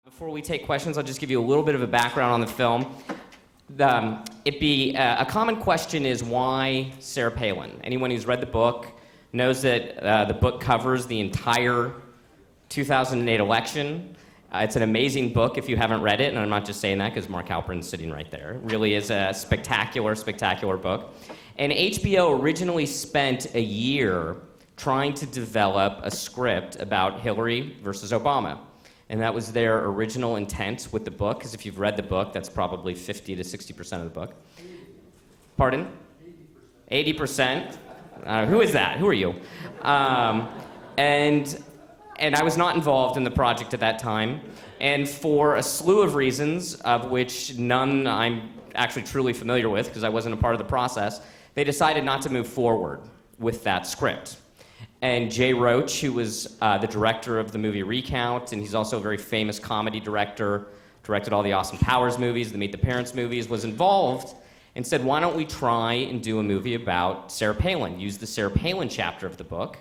Before we take questions, I'll just give you a little bit of a background on the film. A common question is why Sarah Palin? Anyone who's read the book knows that the book covers the entire 2008 election. It's an amazing book if you haven't read it, and I'm not just saying that because Mark Halperin's sitting right there. It really is a spectacular, spectacular book. And HBO originally spent a year trying to develop a script about Hillary versus Obama. And that was their original intent with the book, because if you've read the book, that's probably 50 to 60% of the book. 80%. Pardon? 80%. Who is that? Who are you? And I was not involved in the project at that time. And for a slew of reasons, of which none I'm actually truly familiar with, because I wasn't a part of the process, they decided not to move forward with that script. And Jay Roach, who was the director of the movie Recount, and he's also a very famous comedy director, directed all the Austin Powers movies, the Meet the Parents movies, was involved and said, why don't we try and do a movie about Sarah Palin, use the Sarah Palin chapter of the book.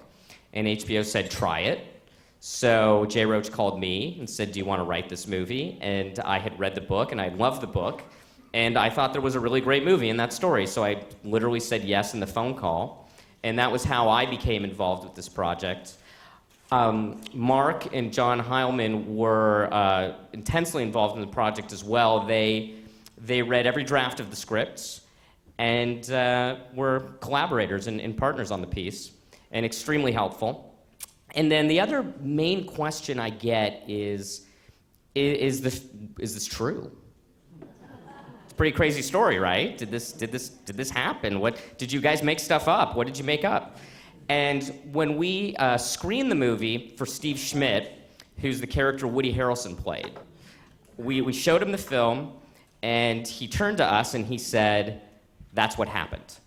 And HBO said, try it. So Jay Roach called me and said, do you want to write this movie? And I had read the book, and I loved the book. And I thought there was a really great movie in that story. So I literally said yes in the phone call. And that was how I became involved with this project. Mark and John Heilman were intensely involved in the project as well. They read every draft of the scripts and were collaborators and partners on the piece, and extremely helpful. And then the other main question I get is this true? Pretty crazy story, right? Did this happen? What did you guys make stuff up? What did you make up? And when we screened the movie for Steve Schmidt, who's the character Woody Harrelson played, we showed him the film, and he turned to us and he said, "That's what happened."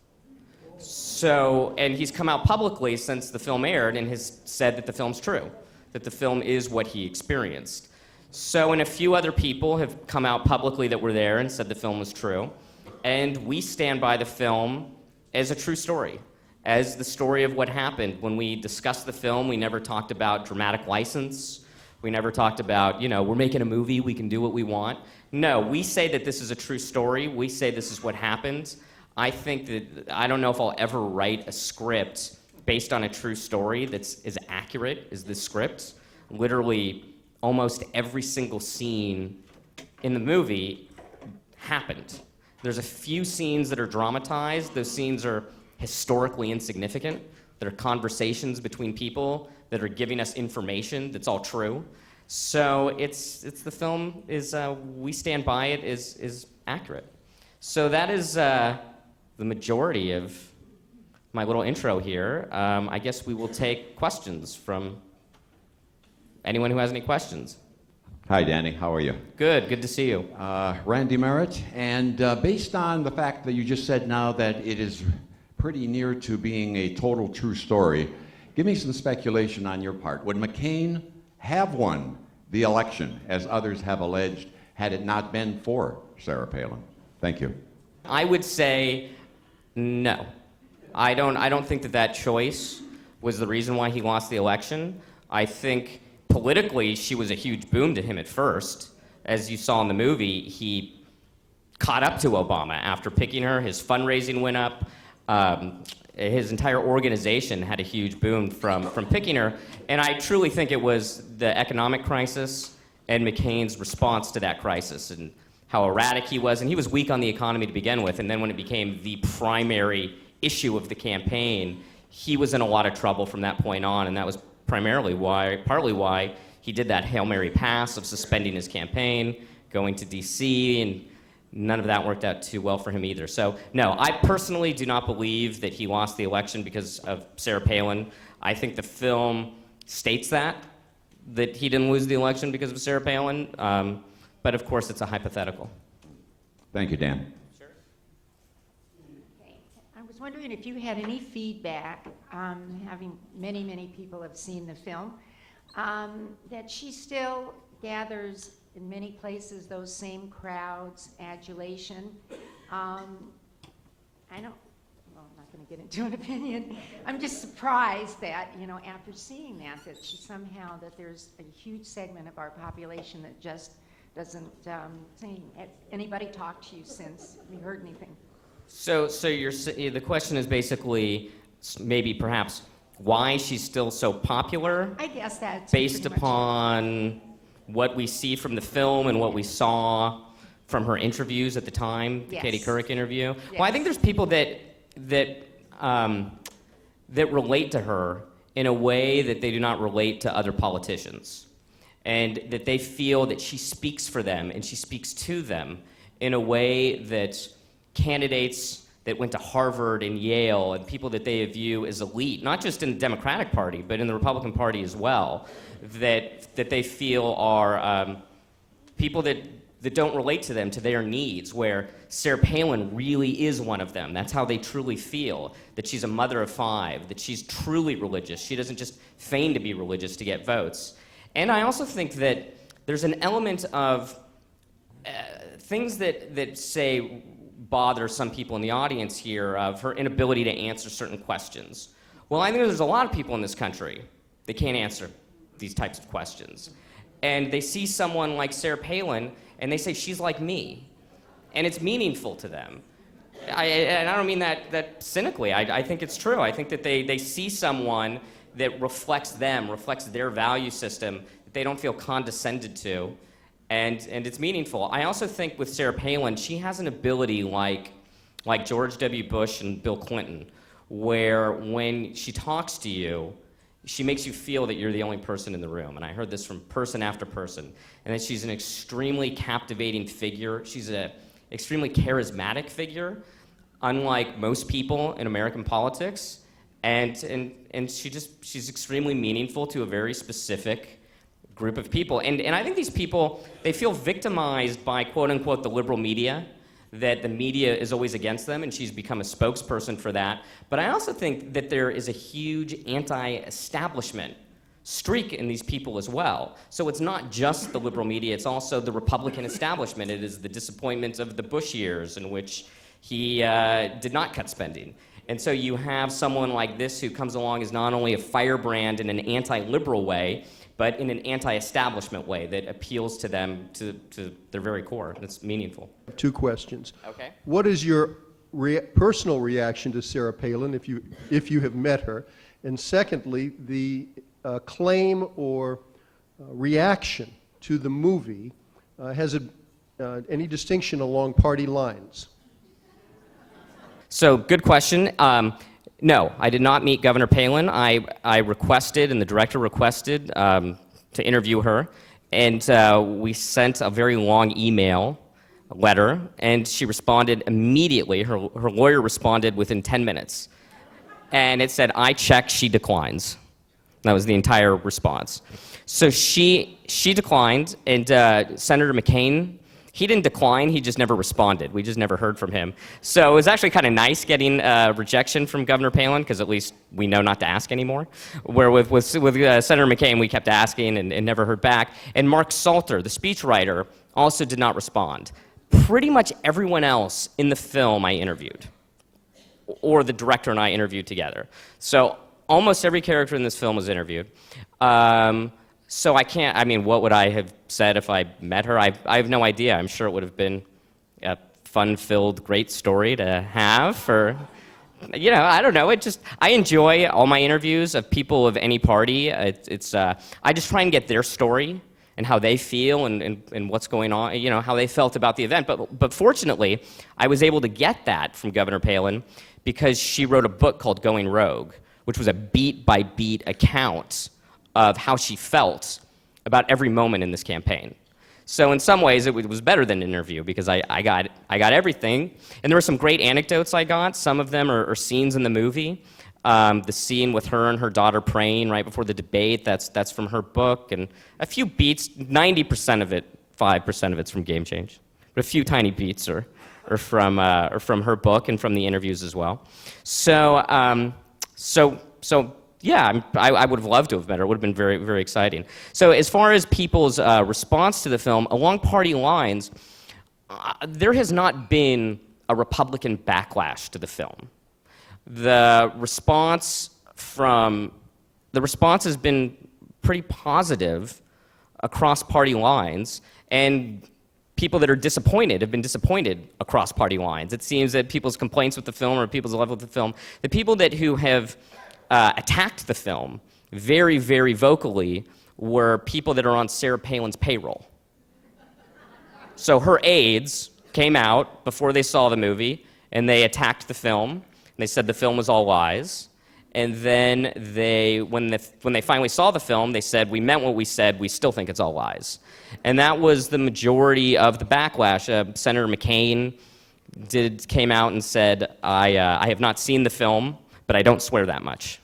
So, and he's come out publicly since the film aired and has said that the film's true, that the film is what he experienced. So, and a few other people have come out publicly that were there and said the film was true. And we stand by the film as a true story, as the story of what happened. When we discussed the film, we never talked about dramatic license. We never talked about, we're making a movie, we can do what we want. No, we say that this is a true story. We say this is what happened. I think that, I don't know if I'll ever write a script based on a true story that's as accurate as this script. Literally, almost every single scene in the movie happened. There's a few scenes that are dramatized. Those scenes are historically insignificant. There are conversations between people that are giving us information that's all true. So it's the film is, we stand by it, is accurate. So that is the majority of my little intro here. I guess we will take questions from anyone who has any questions. Hi, Danny. How are you? Good to see you. Randy Merritt. And based on the fact that you just said now that it is pretty near to being a total true story, give me some speculation on your part. Would McCain have won the election, as others have alleged, had it not been for Sarah Palin? Thank you. I would say no. I don't think that choice was the reason why he lost the election. I think politically, she was a huge boom to him at first. As you saw in the movie, he caught up to Obama after picking her. His fundraising went up. His entire organization had a huge boom from picking her. And I truly think it was the economic crisis and McCain's response to that crisis and how erratic he was. And he was weak on the economy to begin with. And then when it became the primary issue of the campaign, he was in a lot of trouble from that point on. And that was partly why he did that Hail Mary pass of suspending his campaign, going to D.C., and none of that worked out too well for him either. So, no, I personally do not believe that he lost the election because of Sarah Palin. I think the film states that he didn't lose the election because of Sarah Palin, but of course it's a hypothetical. Thank you, Dan. Sure. Okay. I was wondering if you had any feedback, having many people have seen the film, that she still gathers in many places those same crowds, adulation. I don't, well, not going to get into an opinion. I'm just surprised that, after seeing that that there's a huge segment of our population that just doesn't say. Has anybody talked to you since? Have you heard anything? So the question is basically maybe perhaps why she's still so popular? I guess that's based pretty much upon what we see from the film and what we saw from her interviews at the time, the Yes. Katie Couric interview. Yes. Well, I think there's people that relate to her in a way that they do not relate to other politicians, and that they feel that she speaks for them and she speaks to them in a way that candidates that went to Harvard and Yale and people that they view as elite, not just in the Democratic Party, but in the Republican Party as well, that they feel are people that don't relate to them, to their needs, where Sarah Palin really is one of them. That's how they truly feel, that she's a mother of 5, that she's truly religious. She doesn't just feign to be religious to get votes. And I also think that there's an element of things that say bother some people in the audience here of her inability to answer certain questions. Well, I think there's a lot of people in this country that can't answer these types of questions. And they see someone like Sarah Palin, and they say, she's like me. And it's meaningful to them. And I don't mean that cynically. I think it's true. I think that they see someone that reflects them, reflects their value system, that they don't feel condescended to, and it's meaningful. I also think with Sarah Palin, she has an ability like George W. Bush and Bill Clinton, where when she talks to you, she makes you feel that you're the only person in the room. And I heard this from person after person. And that she's an extremely captivating figure. She's an extremely charismatic figure, unlike most people in American politics. And she's extremely meaningful to a very specific group of people. And I think these people, they feel victimized by, quote unquote, the liberal media, that the media is always against them, and she's become a spokesperson for that. But I also think that there is a huge anti-establishment streak in these people as well. So it's not just the liberal media, it's also the Republican establishment. It is the disappointment of the Bush years in which he did not cut spending. And so you have someone like this who comes along as not only a firebrand in an anti-liberal way, but in an anti-establishment way that appeals to them, to their very core. It's meaningful. 2 questions. Okay. What is your personal reaction to Sarah Palin, if you have met her? And secondly, the claim or reaction to the movie, has it any distinction along party lines? So, good question. No, I did not meet Governor Palin. I requested, and the director requested, to interview her. And we sent a very long email letter, and she responded immediately. Her lawyer responded within 10 minutes. And it said, I checked, she declines. That was the entire response. So she declined, and Senator McCain, he didn't decline, he just never responded. We just never heard from him. So it was actually kind of nice getting rejection from Governor Palin, because at least we know not to ask anymore. Where with Senator McCain, we kept asking and never heard back. And Mark Salter, the speechwriter, also did not respond. Pretty much everyone else in the film I interviewed, or the director and I interviewed together. So almost every character in this film was interviewed. So what would I have said if I met her? I have no idea. I'm sure it would have been a fun-filled, great story to have for, I don't know. I enjoy all my interviews of people of any party. I just try and get their story and how they feel and what's going on, how they felt about the event. But fortunately, I was able to get that from Governor Palin because she wrote a book called Going Rogue, which was a beat-by-beat account of how she felt about every moment in this campaign. So in some ways, it was better than an interview because I got everything. And there were some great anecdotes I got. Some of them are scenes in the movie. The scene with her and her daughter praying right before the debate, that's from her book. And a few beats, 90% of it, 5% of it's from Game Change. But a few tiny beats are from her book and from the interviews as well. So yeah, I would have loved to have met her. It would have been very, very exciting. So as far as people's response to the film, along party lines, there has not been a Republican backlash to the film. the response has been pretty positive across party lines, and people that are disappointed have been disappointed across party lines. It seems that people's complaints with the film or people's love with the film, the people who have attacked the film very, very vocally were people that are on Sarah Palin's payroll. So her aides came out before they saw the movie, and they attacked the film, and they said the film was all lies. And then when they finally saw the film, they said, we meant what we said, we still think it's all lies. And that was the majority of the backlash. Senator Mccain came out and said, I have not seen the film, but I don't swear that much.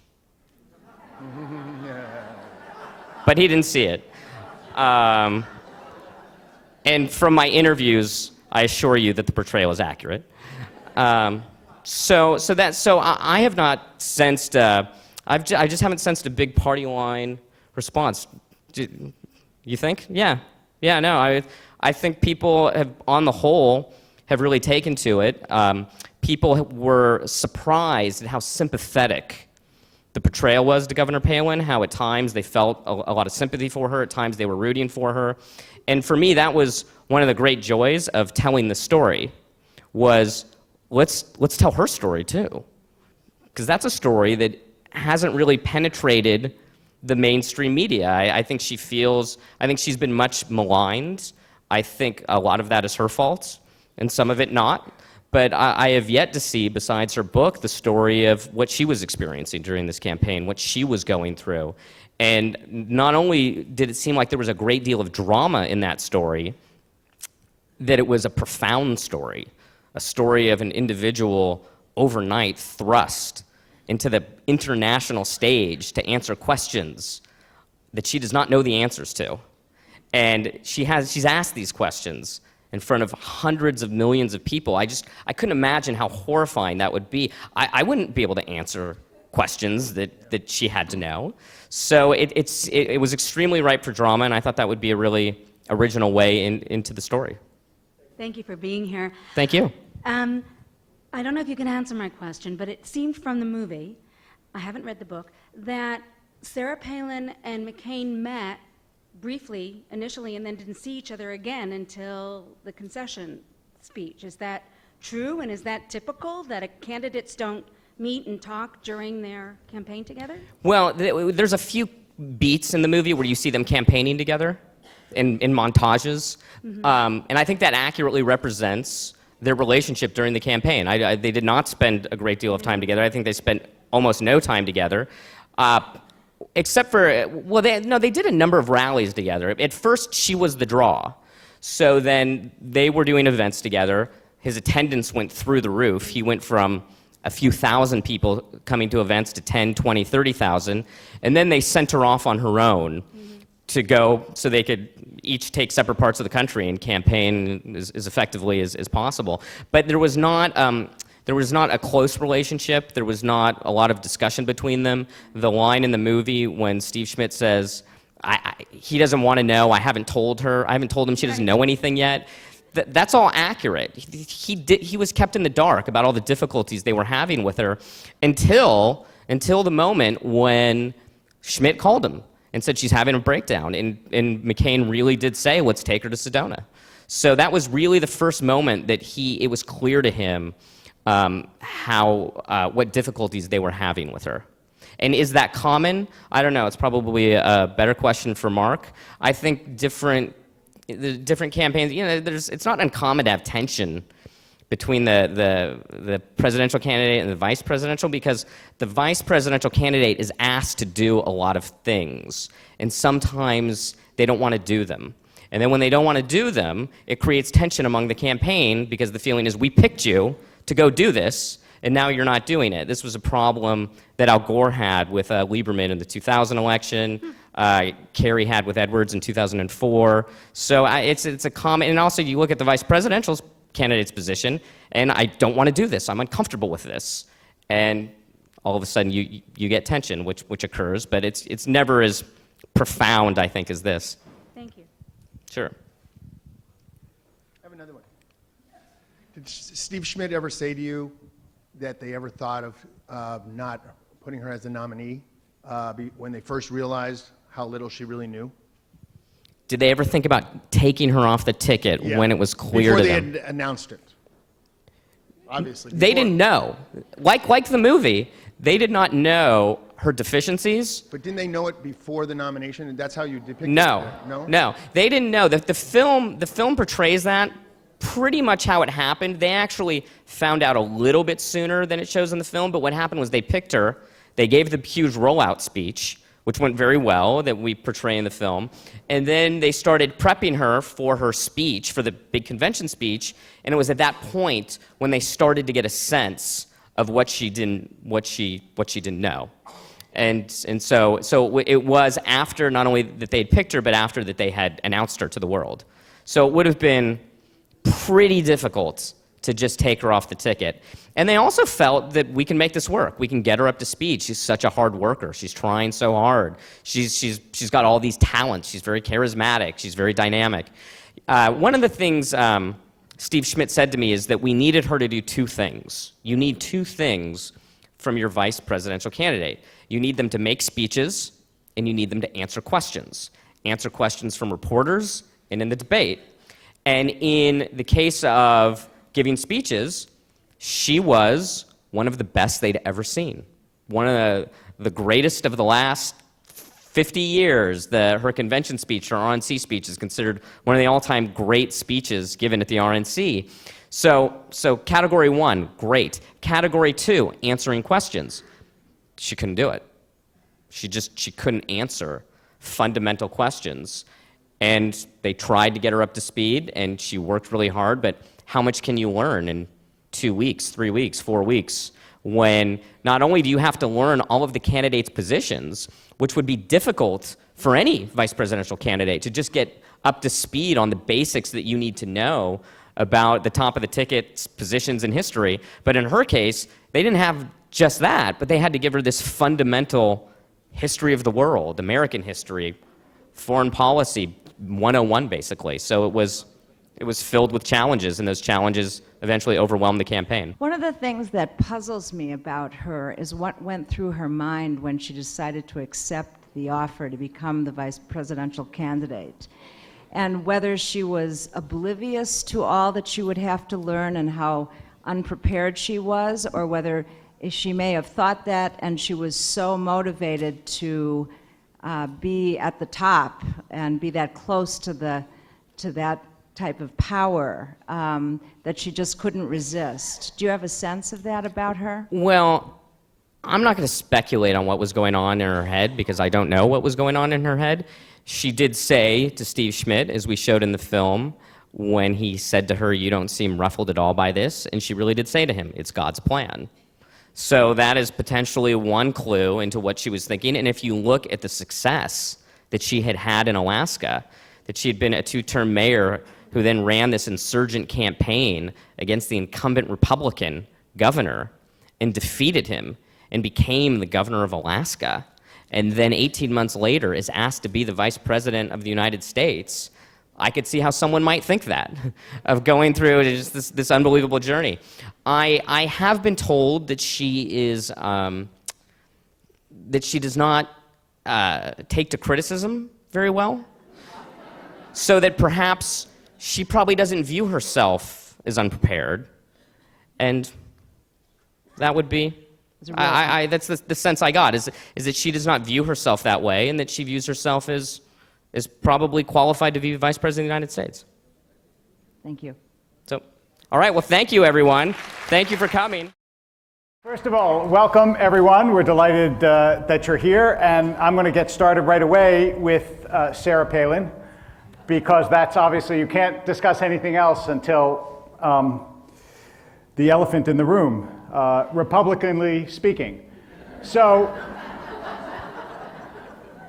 But he didn't see it. And from my interviews, I assure you that the portrayal is accurate. So I have not sensed. I just haven't sensed a big party line response. You think? Yeah. No, I think people have, on the whole, have really taken to it. People were surprised at how sympathetic the portrayal was to Governor Palin. How at times they felt a lot of sympathy for her. At times they were rooting for her. And for me, that was one of the great joys of telling the story. Was let's tell her story too, because that's a story that hasn't really penetrated the mainstream media. I think she's been much maligned. I think a lot of that is her fault, and some of it not. But I have yet to see, besides her book, the story of what she was experiencing during this campaign, what she was going through. And not only did it seem like there was a great deal of drama in that story, that it was a profound story. A story of an individual overnight thrust into the international stage to answer questions that she does not know the answers to. And she's asked these questions in front of hundreds of millions of people. I couldn't imagine how horrifying that would be. I wouldn't be able to answer questions that she had to know. So it was extremely ripe for drama, and I thought that would be a really original way into the story. Thank you for being here. Thank you. I don't know if you can answer my question, but it seemed from the movie, I haven't read the book, that Sarah Palin and McCain met briefly initially and then didn't see each other again until the concession speech. Is that true, and is that typical that candidates don't meet and talk during their campaign together? Well, there's a few beats in the movie where you see them campaigning together in montages, and I think that accurately represents their relationship during the campaign. They did not spend a great deal of time together. I think they spent almost no time together, except for, they did a number of rallies together. At first, she was the draw. So then they were doing events together. His attendance went through the roof. He went from a few thousand people coming to events to 10, 20, 30,000. And then they sent her off on her own to go so they could each take separate parts of the country and campaign as effectively as possible. But there was not a close relationship. There was not a lot of discussion between them. The line in the movie when Steve Schmidt says, he doesn't want to know, I haven't told him she doesn't know anything yet. That's all accurate. He was kept in the dark about all the difficulties they were having with her until the moment when Schmidt called him and said she's having a breakdown. And McCain really did say, let's take her to Sedona. So that was really the first moment that it was clear to him what difficulties they were having with her. And is that common? I don't know. It's probably a better question for Mark. I think the different campaigns, it's not uncommon to have tension between the presidential candidate and the vice presidential, because the vice presidential candidate is asked to do a lot of things, and sometimes they don't want to do them. And then when they don't want to do them, it creates tension among the campaign, because the feeling is, we picked you to go do this, and now you're not doing it. This was a problem that Al Gore had with Lieberman in the 2000 election. Kerry had with Edwards in 2004. So it's a common, and also you look at the vice presidential candidate's position, and I don't want to do this. I'm uncomfortable with this. And all of a sudden you get tension, which occurs, but it's never as profound, I think, as this. Thank you. Sure. I have another one. Did Steve Schmidt ever say to you, that they ever thought of not putting her as a nominee when they first realized how little she really knew? Did they ever think about taking her off the ticket when it was clear to them? Before they had announced it. Obviously. They didn't know. Like the movie, they did not know her deficiencies. But didn't they know it before the nomination? And that's how you depict No. it? No? No. They didn't know. The film portrays that pretty much how it happened. They actually found out a little bit sooner than it shows in the film, but what happened was they picked her, they gave the huge rollout speech, which went very well, that we portray in the film, and then they started prepping her for her speech, for the big convention speech, and it was at that point when they started to get a sense of what she didn't know. And so it was after not only that they had picked her, but after that they had announced her to the world. So it would have been pretty difficult to just take her off the ticket. And they also felt that we can make this work. We can get her up to speed. She's such a hard worker. She's trying so hard. She's got all these talents. She's very charismatic. She's very dynamic. One of the things Steve Schmidt said to me is that we needed her to do two things. You need two things from your vice presidential candidate. You need them to make speeches, and you need them to answer questions. Answer questions from reporters and in the debate. And in the case of giving speeches, she was one of the best they'd ever seen. One of the greatest of the last 50 years. Her convention speech, her RNC speech, is considered one of the all-time great speeches given at the RNC. So category one, great. Category two, answering questions. She couldn't do it. She couldn't answer fundamental questions. And they tried to get her up to speed, and she worked really hard, but how much can you learn in 2 weeks, 3 weeks, 4 weeks, when not only do you have to learn all of the candidates' positions, which would be difficult for any vice presidential candidate to just get up to speed on the basics that you need to know about the top of the ticket's positions in history, but in her case, they didn't have just that, but they had to give her this fundamental history of the world, American history, foreign policy, 101 basically. So it was filled with challenges, and those challenges eventually overwhelmed the campaign. One of the things that puzzles me about her is what went through her mind when she decided to accept the offer to become the vice presidential candidate, and whether she was oblivious to all that she would have to learn and how unprepared she was, or whether she may have thought that and she was so motivated to be at the top and be that close to that type of power that she just couldn't resist. Do you have a sense of that about her? Well, I'm not going to speculate on what was going on in her head because I don't know what was going on in her head. She did say to Steve Schmidt, as we showed in the film, when he said to her, "You don't seem ruffled at all by this," and she really did say to him, "It's God's plan." So that is potentially one clue into what she was thinking. And if you look at the success that she had had in Alaska, that she had been a two-term mayor who then ran this insurgent campaign against the incumbent Republican governor and defeated him and became the governor of Alaska, and then 18 months later is asked to be the vice president of the United States, I could see how someone might think that, of going through just this unbelievable journey. I have been told that she does not take to criticism very well, so that perhaps she probably doesn't view herself as unprepared, and that would be, that's the sense I got, is that she does not view herself that way, and that she views herself as probably qualified to be Vice President of the United States. Thank you. So, all right, well, thank you, everyone. Thank you for coming. First of all, welcome, everyone. We're delighted that you're here, and I'm going to get started right away with Sarah Palin, because that's obviously, you can't discuss anything else until the elephant in the room, Republicanly speaking. So,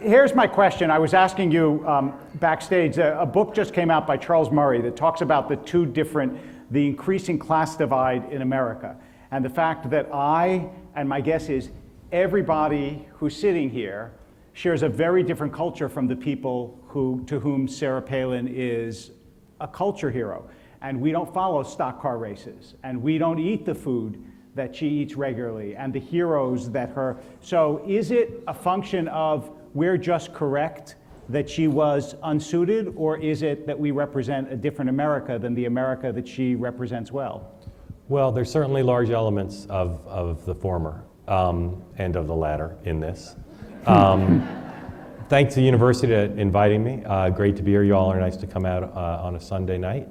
here's my question. I was asking you backstage, a book just came out by Charles Murray that talks about the increasing class divide in America. And the fact that and my guess is everybody who's sitting here shares a very different culture from the people to whom Sarah Palin is a culture hero. And we don't follow stock car races, and we don't eat the food that she eats regularly and the heroes that her. So is it a function of we're just correct that she was unsuited, or is it that we represent a different America than the America that she represents well? Well, there's certainly large elements of the former and of the latter in this. Thanks to the university for inviting me. Great to be here. You all are nice to come out on a Sunday night.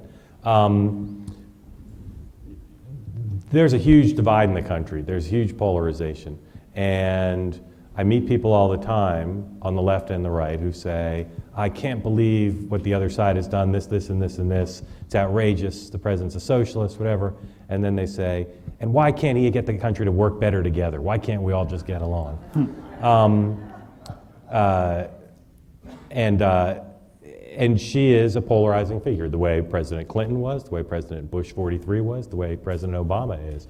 There's a huge divide in the country. There's huge polarization. And I meet people all the time on the left and the right who say, I can't believe what the other side has done, this, and this, and this. It's outrageous. The president's a socialist, whatever. And then they say, and why can't he get the country to work better together? Why can't we all just get along? And she is a polarizing figure, the way President Clinton was, the way President Bush 43 was, the way President Obama is.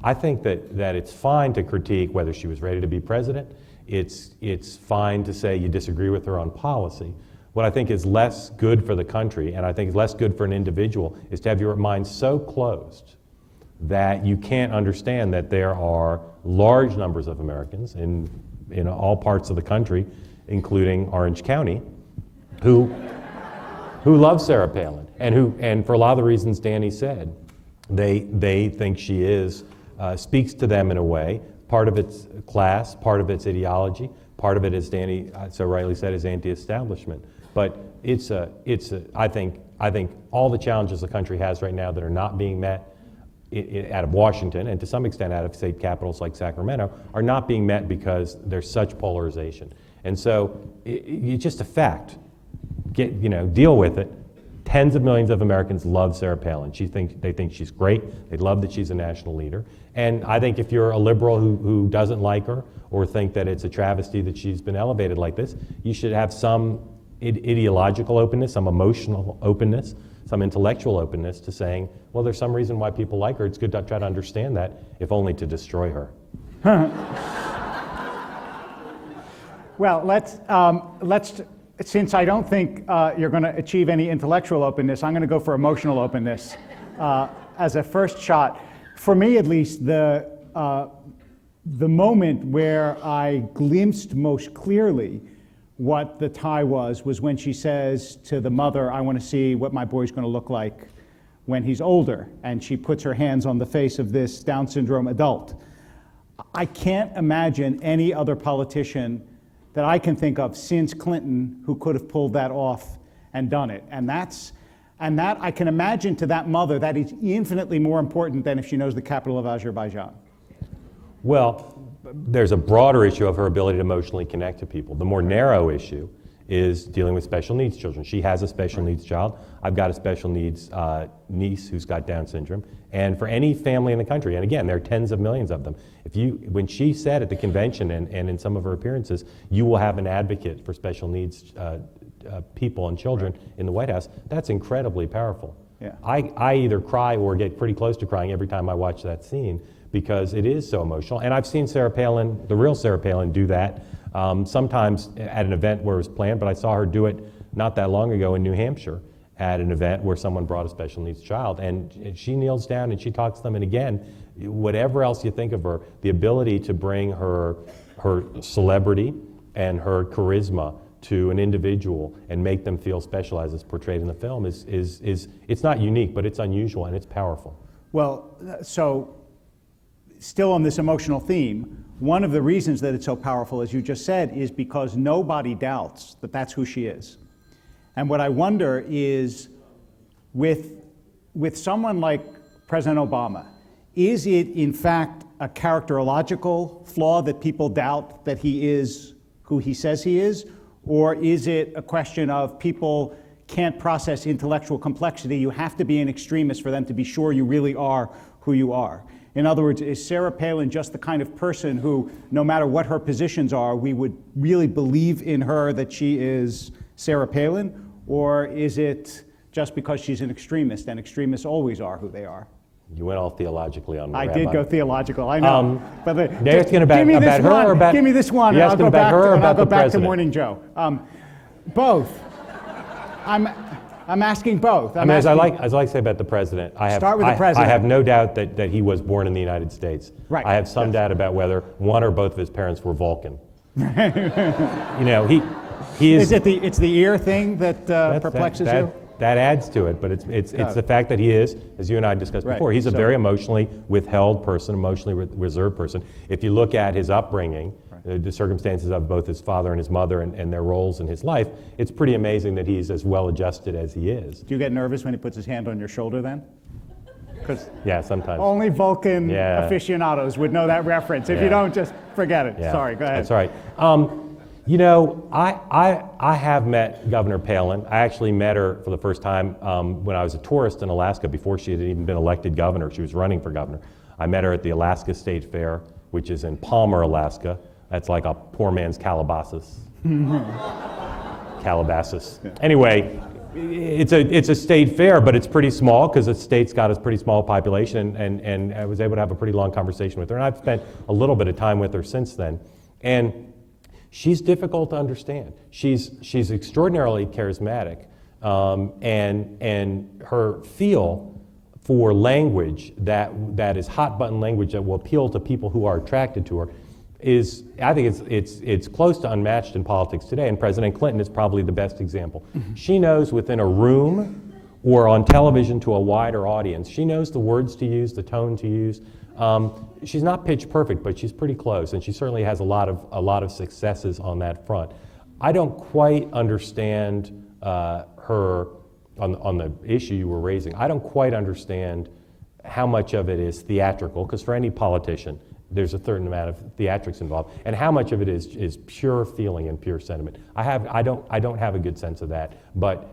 I think that it's fine to critique whether she was ready to be president. It's fine to say you disagree with her on policy. What I think is less good for the country, and I think is less good for an individual, is to have your mind so closed that you can't understand that there are large numbers of Americans in all parts of the country, including Orange County, who love Sarah Palin, and for a lot of the reasons Danny said, they think she speaks to them in a way. Part of it's class, part of it's ideology, part of it, as Danny so rightly said, is anti-establishment. But I think all the challenges the country has right now that are not being met out of Washington, and to some extent out of state capitals like Sacramento, are not being met because there's such polarization. And so it's just a fact. Deal with it. Tens of millions of Americans love Sarah Palin. They think she's great. They love that she's a national leader. And I think if you're a liberal who doesn't like her or think that it's a travesty that she's been elevated like this, you should have some ideological openness, some emotional openness, some intellectual openness to saying, well, there's some reason why people like her. It's good to try to understand that, if only to destroy her. Well, let's since I don't think you're going to achieve any intellectual openness, I'm going to go for emotional openness as a first shot. For me, at least, the moment where I glimpsed most clearly what the tie was when she says to the mother, I want to see what my boy's going to look like when he's older. And she puts her hands on the face of this Down syndrome adult. I can't imagine any other politician that I can think of since Clinton who could have pulled that off and done it. And that I can imagine to that mother that is infinitely more important than if she knows the capital of Azerbaijan. Well, there's a broader issue of her ability to emotionally connect to people. The more narrow issue is dealing with special needs children. She has a special needs child. I've got a special needs niece who's got Down syndrome. And for any family in the country, and again, there are tens of millions of them, when she said at the convention and in some of her appearances, you will have an advocate for special needs people and children in the White House, that's incredibly powerful. Yeah. I either cry or get pretty close to crying every time I watch that scene because it is so emotional. And I've seen Sarah Palin, the real Sarah Palin, do that. Sometimes at an event where it was planned, but I saw her do it not that long ago in New Hampshire at an event where someone brought a special needs child, and she kneels down and she talks to them, and again, whatever else you think of her, the ability to bring her celebrity and her charisma to an individual and make them feel special as is portrayed in the film is it's not unique, but it's unusual and it's powerful. Well, so still on this emotional theme, one of the reasons that it's so powerful, as you just said, is because nobody doubts that that's who she is. And what I wonder is, with someone like President Obama, is it in fact a characterological flaw that people doubt that he is who he says he is? Or is it a question of people can't process intellectual complexity? You have to be an extremist for them to be sure you really are who you are. In other words, is Sarah Palin just the kind of person who, no matter what her positions are, we would really believe in her that she is Sarah Palin? Or is it just because she's an extremist, and extremists always are who they are? You went all theologically on me, I Rabbi. did go theological, I know. You're asking about give me this her one, or about... give me this one, You're and I'll asking go about back, her or and I'll about go the back to president? Morning Joe. Both. I'm asking both. I mean, as I like to say about the president, Start with the president. I have no doubt that he was born in the United States. Right. I have some doubt about whether one or both of his parents were Vulcan. You know, he is. It's the ear thing that perplexes you? That adds to it, but it's the fact that he is, as you and I discussed before, he's a very emotionally withheld person, emotionally reserved person. If you look at his upbringing, the circumstances of both his father and his mother and their roles in his life, it's pretty amazing that he's as well adjusted as he is. Do you get nervous when he puts his hand on your shoulder then? Yeah, sometimes. Only Vulcan aficionados would know that reference. If you don't, just forget it. Yeah. Sorry, go ahead. That's all right. You know, I have met Governor Palin. I actually met her for the first time when I was a tourist in Alaska before she had even been elected governor. She was running for governor. I met her at the Alaska State Fair, which is in Palmer, Alaska. That's like a poor man's Calabasas. Calabasas. Yeah. Anyway, it's a state fair, but it's pretty small because the state's got a pretty small population, and I was able to have a pretty long conversation with her. And I've spent a little bit of time with her since then. And she's difficult to understand. She's extraordinarily charismatic, and her feel for language that is hot button language that will appeal to people who are attracted to her is, I think it's close to unmatched in politics today, and President Clinton is probably the best example. Mm-hmm. She knows within a room or on television to a wider audience, she knows the words to use, the tone to use. She's not pitch perfect, but she's pretty close, and she certainly has a lot of successes on that front. I don't quite understand her on the issue you were raising. I don't quite understand how much of it is theatrical, because for any politician, there's a certain amount of theatrics involved, and how much of it is pure feeling and pure sentiment. I don't have a good sense of that, but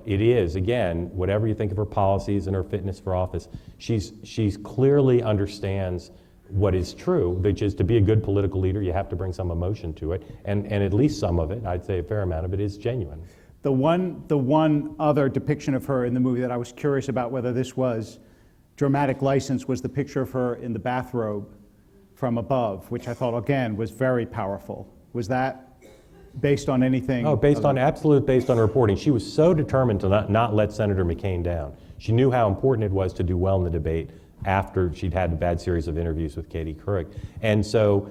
it is, again, whatever you think of her policies and her fitness for office, she's clearly understands what is true, which is to be a good political leader, you have to bring some emotion to it, and at least some of it, I'd say a fair amount of it, is genuine. The one other depiction of her in the movie that I was curious about whether this was dramatic license was the picture of her in the bathrobe from above, which I thought, again, was very powerful. Was that based on anything? Oh, based on reporting. She was so determined to not let Senator McCain down. She knew how important it was to do well in the debate after she'd had the bad series of interviews with Katie Couric. And so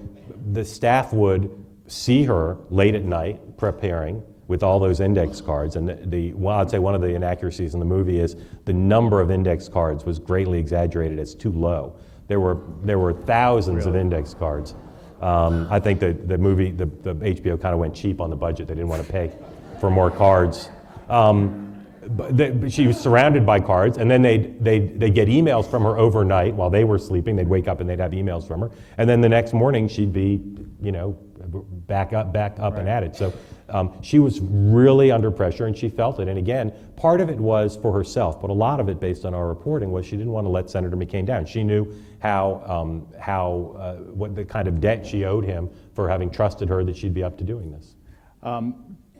the staff would see her late at night preparing with all those index cards. And I'd say one of the inaccuracies in the movie is the number of index cards was greatly exaggerated as too low. There were thousands of index cards. I think the HBO kind of went cheap on the budget. They didn't want to pay for more cards. But she was surrounded by cards, and then they'd get emails from her overnight while they were sleeping. They'd wake up and they'd have emails from her, and then the next morning she'd be, back up and at it. So she was really under pressure, and she felt it. And again, part of it was for herself, but a lot of it, based on our reporting, was she didn't want to let Senator McCain down. She knew what the kind of debt she owed him for having trusted her that she'd be up to doing this.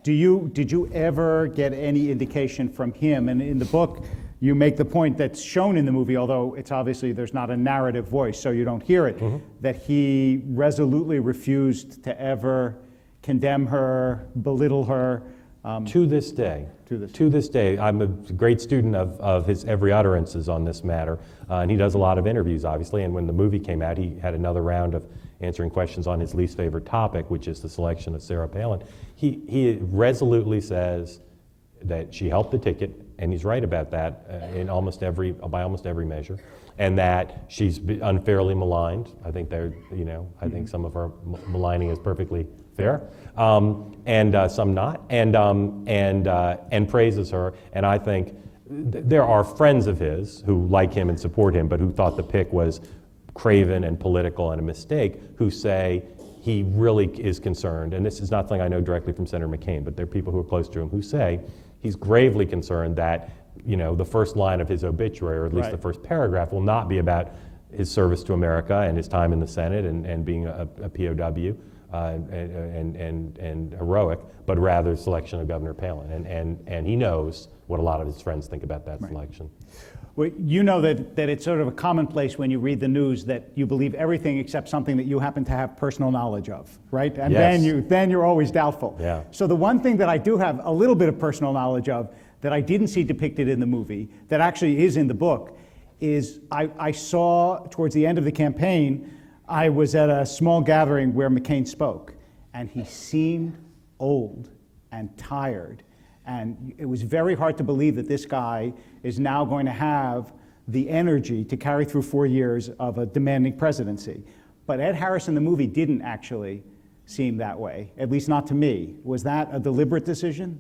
Did you ever get any indication from him? And in the book, you make the point that's shown in the movie, although it's obviously there's not a narrative voice, so you don't hear it, mm-hmm. that he resolutely refused to ever condemn her, belittle her. To this day, I'm a great student of his every utterances on this matter, and he does a lot of interviews, obviously, and when the movie came out, he had another round of answering questions on his least favorite topic, which is the selection of Sarah Palin. He resolutely says that she helped the ticket, and he's right about that by almost every measure, and that she's unfairly maligned. I think I think some of her maligning is perfectly fair, and some not, and praises her. And I think there are friends of his who like him and support him, but who thought the pick was craven and political and a mistake, who say he really is concerned, and this is not something I know directly from Senator McCain, but there are people who are close to him who say he's gravely concerned that the first line of his obituary, or at least the first paragraph, will not be about his service to America and his time in the Senate and being a POW and heroic, but rather selection of Governor Palin. And he knows what a lot of his friends think about that selection. Well, you know that it's sort of a commonplace when you read the news that you believe everything except something that you happen to have personal knowledge of, right? And yes. then you're always doubtful. Yeah. So the one thing that I do have a little bit of personal knowledge of, that I didn't see depicted in the movie, that actually is in the book, is I saw towards the end of the campaign, I was at a small gathering where McCain spoke, and he seemed old and tired. And it was very hard to believe that this guy is now going to have the energy to carry through 4 years of a demanding presidency. But Ed Harris in the movie didn't actually seem that way, at least not to me. Was that a deliberate decision?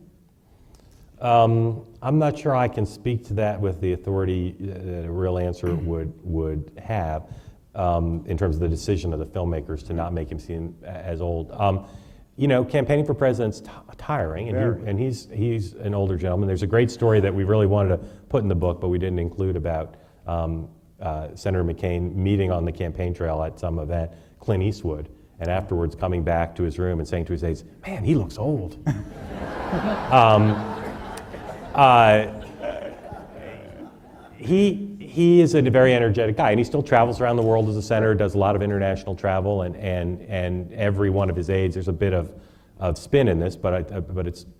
I'm not sure I can speak to that with the authority that a real answer would have in terms of the decision of the filmmakers to not make him seem as old. You know, campaigning for president's tiring, and he's an older gentleman. There's a great story that we really wanted to put in the book, but we didn't include about Senator McCain meeting on the campaign trail at some event, Clint Eastwood, and afterwards coming back to his room and saying to his aides, "Man, he looks old." He is a very energetic guy, and he still travels around the world as a senator, does a lot of international travel, and every one of his aides, there's a bit of spin in this, but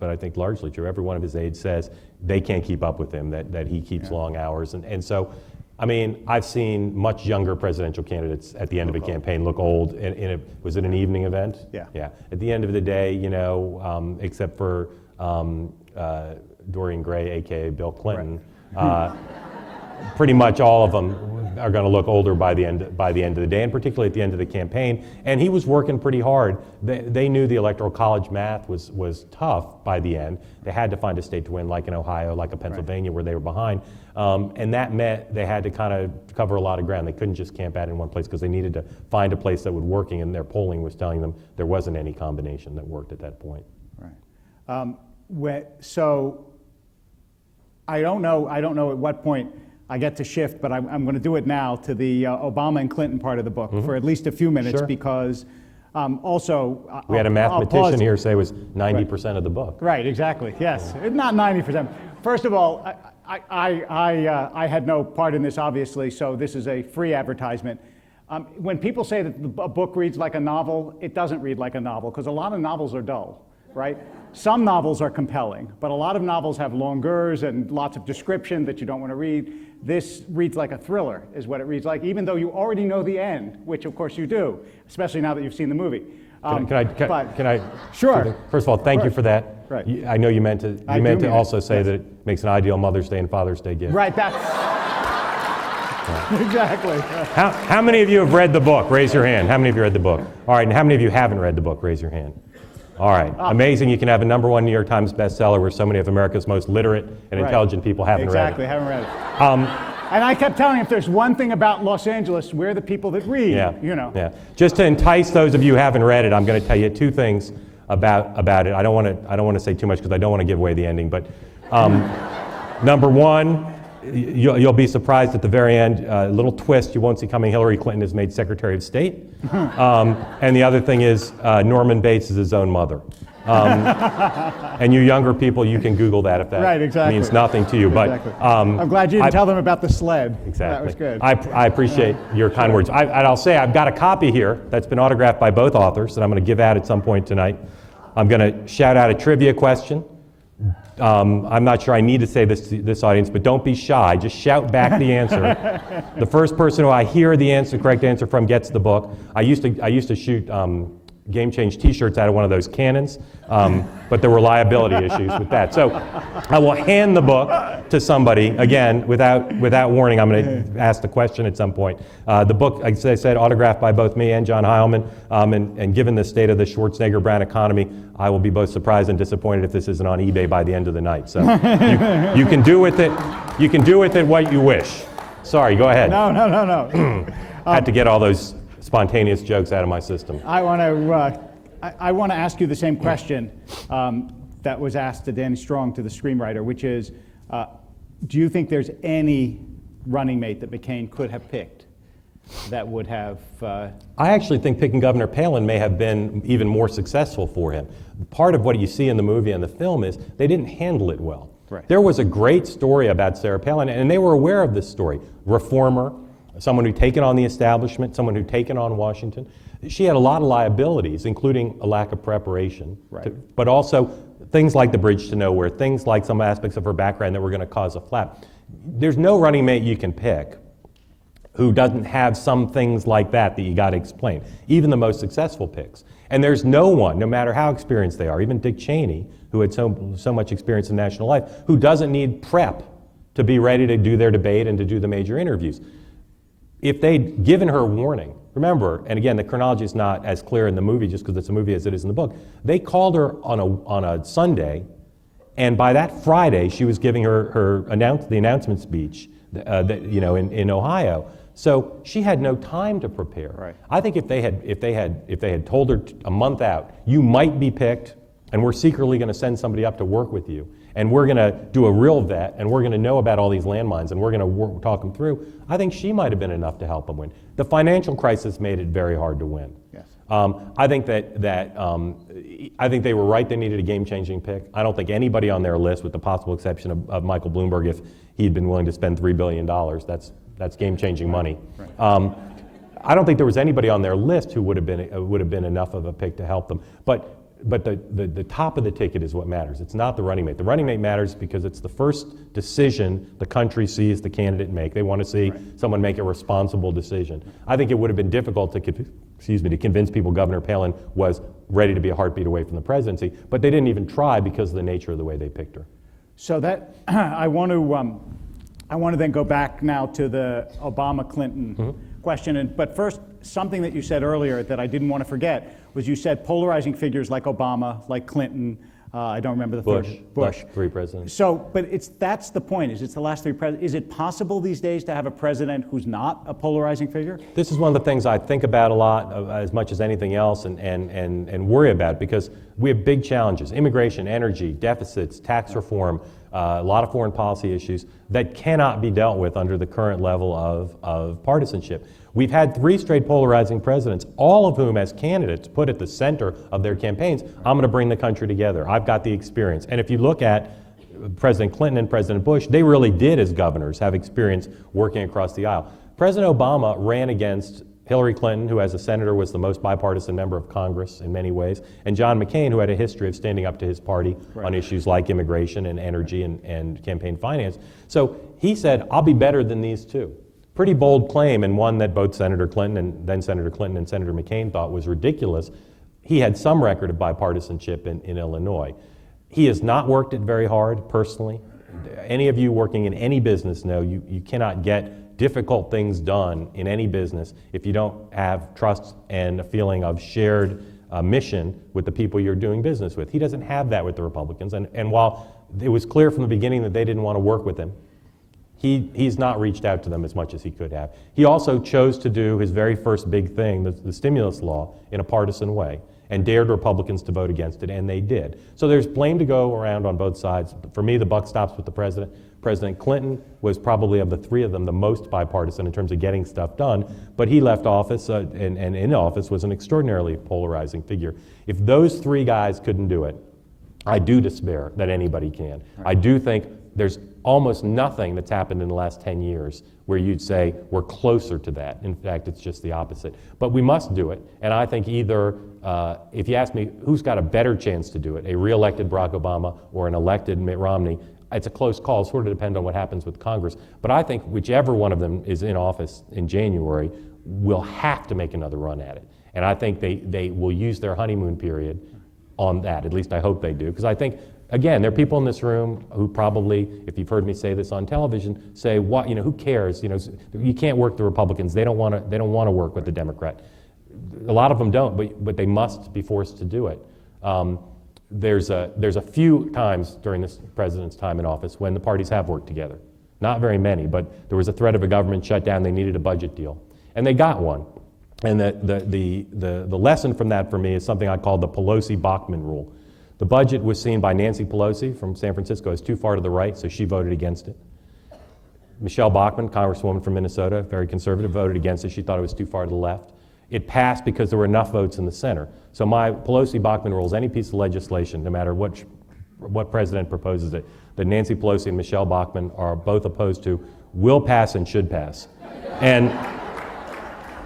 I think largely true. Every one of his aides says they can't keep up with him, that he keeps long hours, and so, I mean, I've seen much younger presidential candidates at the end of a campaign look old. Was it an evening event? Yeah. Yeah. At the end of the day, you know, except for Dorian Gray, aka Bill Clinton. Right. Pretty much all of them are going to look older by the end of the day, and particularly at the end of the campaign. And he was working pretty hard. They knew the Electoral College math was tough by the end. They had to find a state to win, like in Ohio, like a Pennsylvania, where they were behind. And that meant they had to kind of cover a lot of ground. They couldn't just camp out in one place because they needed to find a place that was working, and their polling was telling them there wasn't any combination that worked at that point. Right. So I don't know at what point I get to shift, but I'm going to do it now to the Obama and Clinton part of the book for at least a few minutes. Sure. Because also... We had a mathematician here say it was 90% of the book. Right, exactly, yes. Not 90%. First of all, I had no part in this, obviously, so this is a free advertisement. When people say that a book reads like a novel, it doesn't read like a novel, because a lot of novels are dull, right? Some novels are compelling, but a lot of novels have longeurs and lots of description that you don't want to read. This reads like a thriller, is what it reads like, even though you already know the end, which of course you do, especially now that you've seen the movie. Can I? Sure. First of all, thank you for that. Right. I know you meant to also say that it makes an ideal Mother's Day and Father's Day gift. Right, that's... Exactly. How many of you have read the book? Raise your hand. How many of you read the book? All right, and how many of you haven't read the book? Raise your hand. All right, amazing. You can have a #1 New York Times bestseller where so many of America's most literate and intelligent people haven't read it. Exactly, haven't read it. And I kept telling him, if there's one thing about Los Angeles, we're the people that read, you know. Yeah. Just to entice those of you who haven't read it, I'm going to tell you two things about it. I don't want to say too much because I don't want to give away the ending, but number one, you'll be surprised at the very end, a little twist you won't see coming. Hillary Clinton is made Secretary of State. And the other thing is Norman Bates is his own mother. And you younger people, you can Google that if that means nothing to you. But I'm glad you didn't tell them about the sled. Exactly. That was good. I appreciate your kind words. I'll say I've got a copy here that's been autographed by both authors that I'm going to give out at some point tonight. I'm going to shout out a trivia question. I'm not sure I need to say this to this audience, but don't be shy. Just shout back the answer. The first person who I hear the correct answer from gets the book. I used to shoot Game Change T-shirts out of one of those cannons, but there were liability issues with that. So I will hand the book to somebody, again, without warning. I'm going to ask the question at some point. The book, as I said, autographed by both me and John Heilman, and given the state of the Schwarzenegger-Brown economy, I will be both surprised and disappointed if this isn't on eBay by the end of the night. So you can do with it what you wish. Sorry, go ahead. No. Had to get all those spontaneous jokes out of my system. I want to ask you the same question that was asked to Danny Strong, to the screenwriter, which is, do you think there's any running mate that McCain could have picked that would have... I actually think picking Governor Palin may have been even more successful for him. Part of what you see in the movie and the film is they didn't handle it well. Right. There was a great story about Sarah Palin, and they were aware of this story. Reformer, someone who'd taken on the establishment, someone who'd taken on Washington. She had a lot of liabilities, including a lack of preparation, Right. but also things like the bridge to nowhere, things like some aspects of her background that were going to cause a flap. There's no running mate you can pick who doesn't have some things like that you got to explain, even the most successful picks. And there's no one, no matter how experienced they are, even Dick Cheney, who had so much experience in national life, who doesn't need prep to be ready to do their debate and to do the major interviews. If they'd given her warning, remember, and again, the chronology is not as clear in the movie just because it's a movie as it is in the book, they called her on a Sunday, and by that Friday, she was giving the announcement speech in Ohio. So she had no time to prepare. Right. I think if they had told her a month out, you might be picked, and we're secretly going to send somebody up to work with you, and we're going to do a real vet, and we're going to know about all these landmines, and we're going to talk them through, I think she might have been enough to help them win. The financial crisis made it very hard to win. Yes. I think I think they were right. They needed a game-changing pick. I don't think anybody on their list, with the possible exception of Michael Bloomberg, if he'd been willing to spend $3 billion, that's game-changing money. Right. I don't think there was anybody on their list who would have been enough of a pick to help them. But the top of the ticket is what matters. It's not the running mate. The running mate matters because it's the first decision the country sees the candidate make. They want to see someone make a responsible decision. I think it would have been difficult to convince people Governor Palin was ready to be a heartbeat away from the presidency, but they didn't even try because of the nature of the way they picked her. So that I want to then go back now to the Obama-Clinton question. But first, something that you said earlier that I didn't want to forget was you said polarizing figures like Obama, like Clinton. I don't remember the third. Bush, 3 presidents. So, but that's the point. It's the last 3 presidents. Is it possible these days to have a president who's not a polarizing figure? This is one of the things I think about a lot, as much as anything else, and worry about, because we have big challenges: immigration, energy, deficits, tax reform, a lot of foreign policy issues that cannot be dealt with under the current level of partisanship. We've had 3 straight polarizing presidents, all of whom as candidates put at the center of their campaigns, I'm going to bring the country together. I've got the experience. And if you look at President Clinton and President Bush, they really did, as governors, have experience working across the aisle. President Obama ran against Hillary Clinton, who as a senator was the most bipartisan member of Congress in many ways, and John McCain, who had a history of standing up to his party on issues like immigration and energy and campaign finance. So he said, I'll be better than these 2. Pretty bold claim, and one that both Senator Clinton and then Senator Clinton and Senator McCain thought was ridiculous. He had some record of bipartisanship in Illinois. He has not worked it very hard personally. Any of you working in any business know you cannot get difficult things done in any business if you don't have trust and a feeling of shared mission with the people you're doing business with. He doesn't have that with the Republicans, and while it was clear from the beginning that they didn't want to work with him, he's not reached out to them as much as he could have. He also chose to do his very first big thing, the stimulus law, in a partisan way, and dared Republicans to vote against it, and they did. So there's blame to go around on both sides. For me, the buck stops with the president. President Clinton was probably, of the 3 of them, the most bipartisan in terms of getting stuff done, but he left office and in office was an extraordinarily polarizing figure. If those 3 guys couldn't do it, I do despair that anybody can. Right. I do think there's almost nothing that's happened in the last 10 years where you'd say we're closer to that. In fact, it's just the opposite. But we must do it, and I think either, if you ask me who's got a better chance to do it, a re-elected Barack Obama or an elected Mitt Romney, it's a close call. It sort of depends on what happens with Congress. But I think whichever one of them is in office in January will have to make another run at it. And I think they will use their honeymoon period on that. At least I hope they do, because I think, again, there are people in this room who probably, if you've heard me say this on television, say, "What? Who cares? You can't work the Republicans. They don't want to work with the Democrat." A lot of them don't, but they must be forced to do it. There's a few times during this president's time in office when the parties have worked together. Not very many, but there was a threat of a government shutdown. They needed a budget deal, and they got one. And the lesson from that for me is something I call the Pelosi-Bachmann rule. The budget was seen by Nancy Pelosi from San Francisco as too far to the right, so she voted against it. Michelle Bachmann, Congresswoman from Minnesota, very conservative, voted against it. She thought it was too far to the left. It passed because there were enough votes in the center. So my Pelosi-Bachmann rule is any piece of legislation, no matter what president proposes it, that Nancy Pelosi and Michelle Bachmann are both opposed to, will pass and should pass. And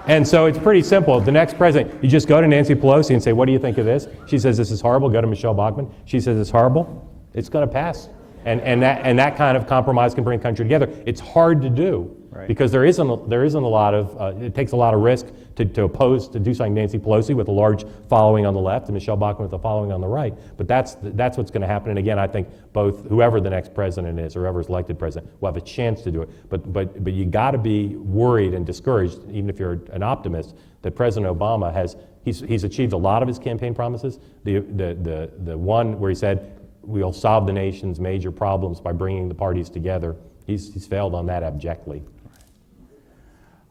And so it's pretty simple. The next president, you just go to Nancy Pelosi and say, what do you think of this? She says, this is horrible. Go to Michelle Bachmann. She says, it's horrible. It's going to pass. And that kind of compromise can bring the country together. It's hard to do because there isn't a lot of, it takes a lot of risk to do something Nancy Pelosi with a large following on the left and Michelle Bachmann with a following on the right. But that's what's going to happen. And again, I think both whoever the next president is or whoever's elected president will have a chance to do it. But you got to be worried and discouraged, even if you're an optimist, that President Obama he's achieved a lot of his campaign promises. The one where he said, we'll solve the nation's major problems by bringing the parties together. He's failed on that abjectly.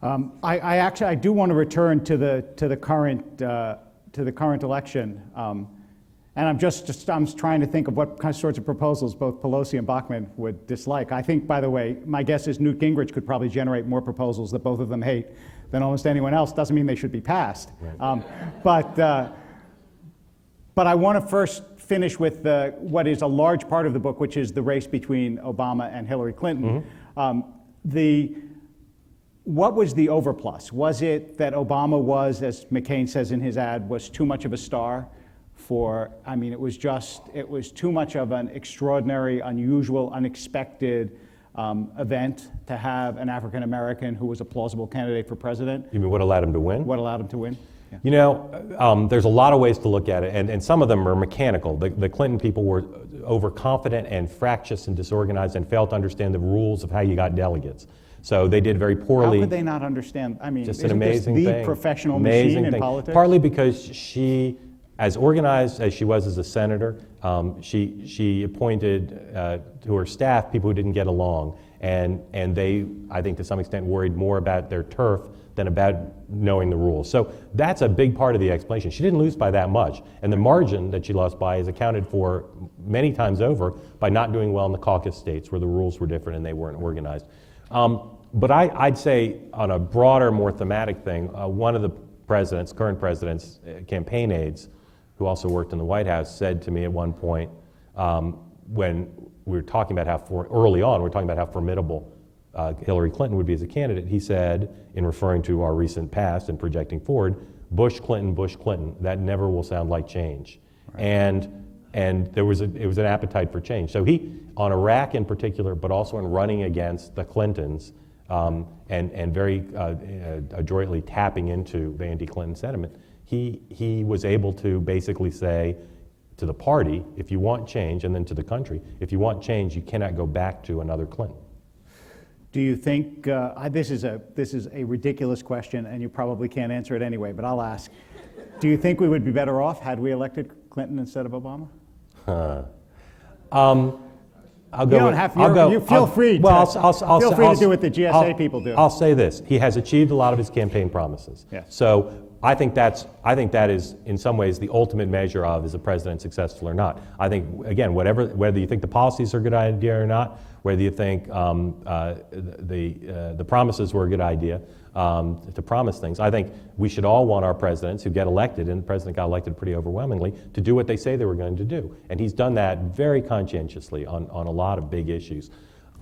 I do want to return to the current election, and I'm I'm trying to think of what kind of sorts of proposals both Pelosi and Bachmann would dislike. I think, by the way, my guess is Newt Gingrich could probably generate more proposals that both of them hate than almost anyone else. Doesn't mean they should be passed, but I want to first finish with what is a large part of the book, which is the race between Obama and Hillary Clinton. What was the overplus? Was it that Obama was, as McCain says in his ad, was too much of a star it was too much of an extraordinary, unusual, unexpected event to have an African American who was a plausible candidate for president? You mean what allowed him to win? What allowed him to win? Yeah. You know, there's a lot of ways to look at it, and some of them are mechanical. The Clinton people were overconfident and fractious and disorganized and failed to understand the rules of how you got delegates. So they did very poorly. How could they not understand? I mean, just isn't an amazing this the thing. professional Amazing machine in thing. politics? Partly because she, as organized as she was as a senator, she appointed to her staff people who didn't get along, and they, I think to some extent, worried more about their turf than about knowing the rules. So that's a big part of the explanation. She didn't lose by that much, and the margin that she lost by is accounted for many times over by not doing well in the caucus states where the rules were different and they weren't organized. But I'd say on a broader, more thematic thing, one of the current president's campaign aides, who also worked in the White House, said to me at one point, when we were talking about early on, we were talking about how formidable Hillary Clinton would be as a candidate, he said, in referring to our recent past and projecting forward, Bush, Clinton, that never will sound like change. Right. And it was an appetite for change. So he, on Iraq in particular, but also in running against the Clintons, and very adroitly tapping into the anti-Clinton sentiment, he was able to basically say to the party, if you want change, and then to the country, if you want change, you cannot go back to another Clinton. Do you think, this is a ridiculous question, and you probably can't answer it anyway, but I'll ask. Do you think we would be better off had we elected Clinton instead of Obama? I'll go. You don't have to. You feel free. Feel free to do what the GSA people do. I'll say this: he has achieved a lot of his campaign promises. Yes. So I think that is in some ways the ultimate measure of is a president successful or not. I think again, whether you think the policies are a good idea or not, whether you think the promises were a good idea to promise things, I think we should all want our presidents who get elected, and the president got elected pretty overwhelmingly, to do what they say they were going to do. And he's done that very conscientiously on a lot of big issues.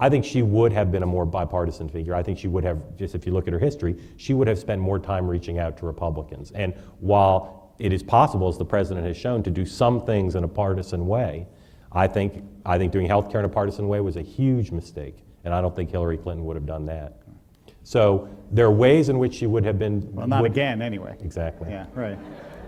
I think she would have been a more bipartisan figure. I think she would have, just if you look at her history, she would have spent more time reaching out to Republicans. And while it is possible, as the president has shown, to do some things in a partisan way, I think doing health care in a partisan way was a huge mistake, and I don't think Hillary Clinton would have done that. So there are ways in which she would have been... Well, not again, anyway. Exactly. Yeah, right.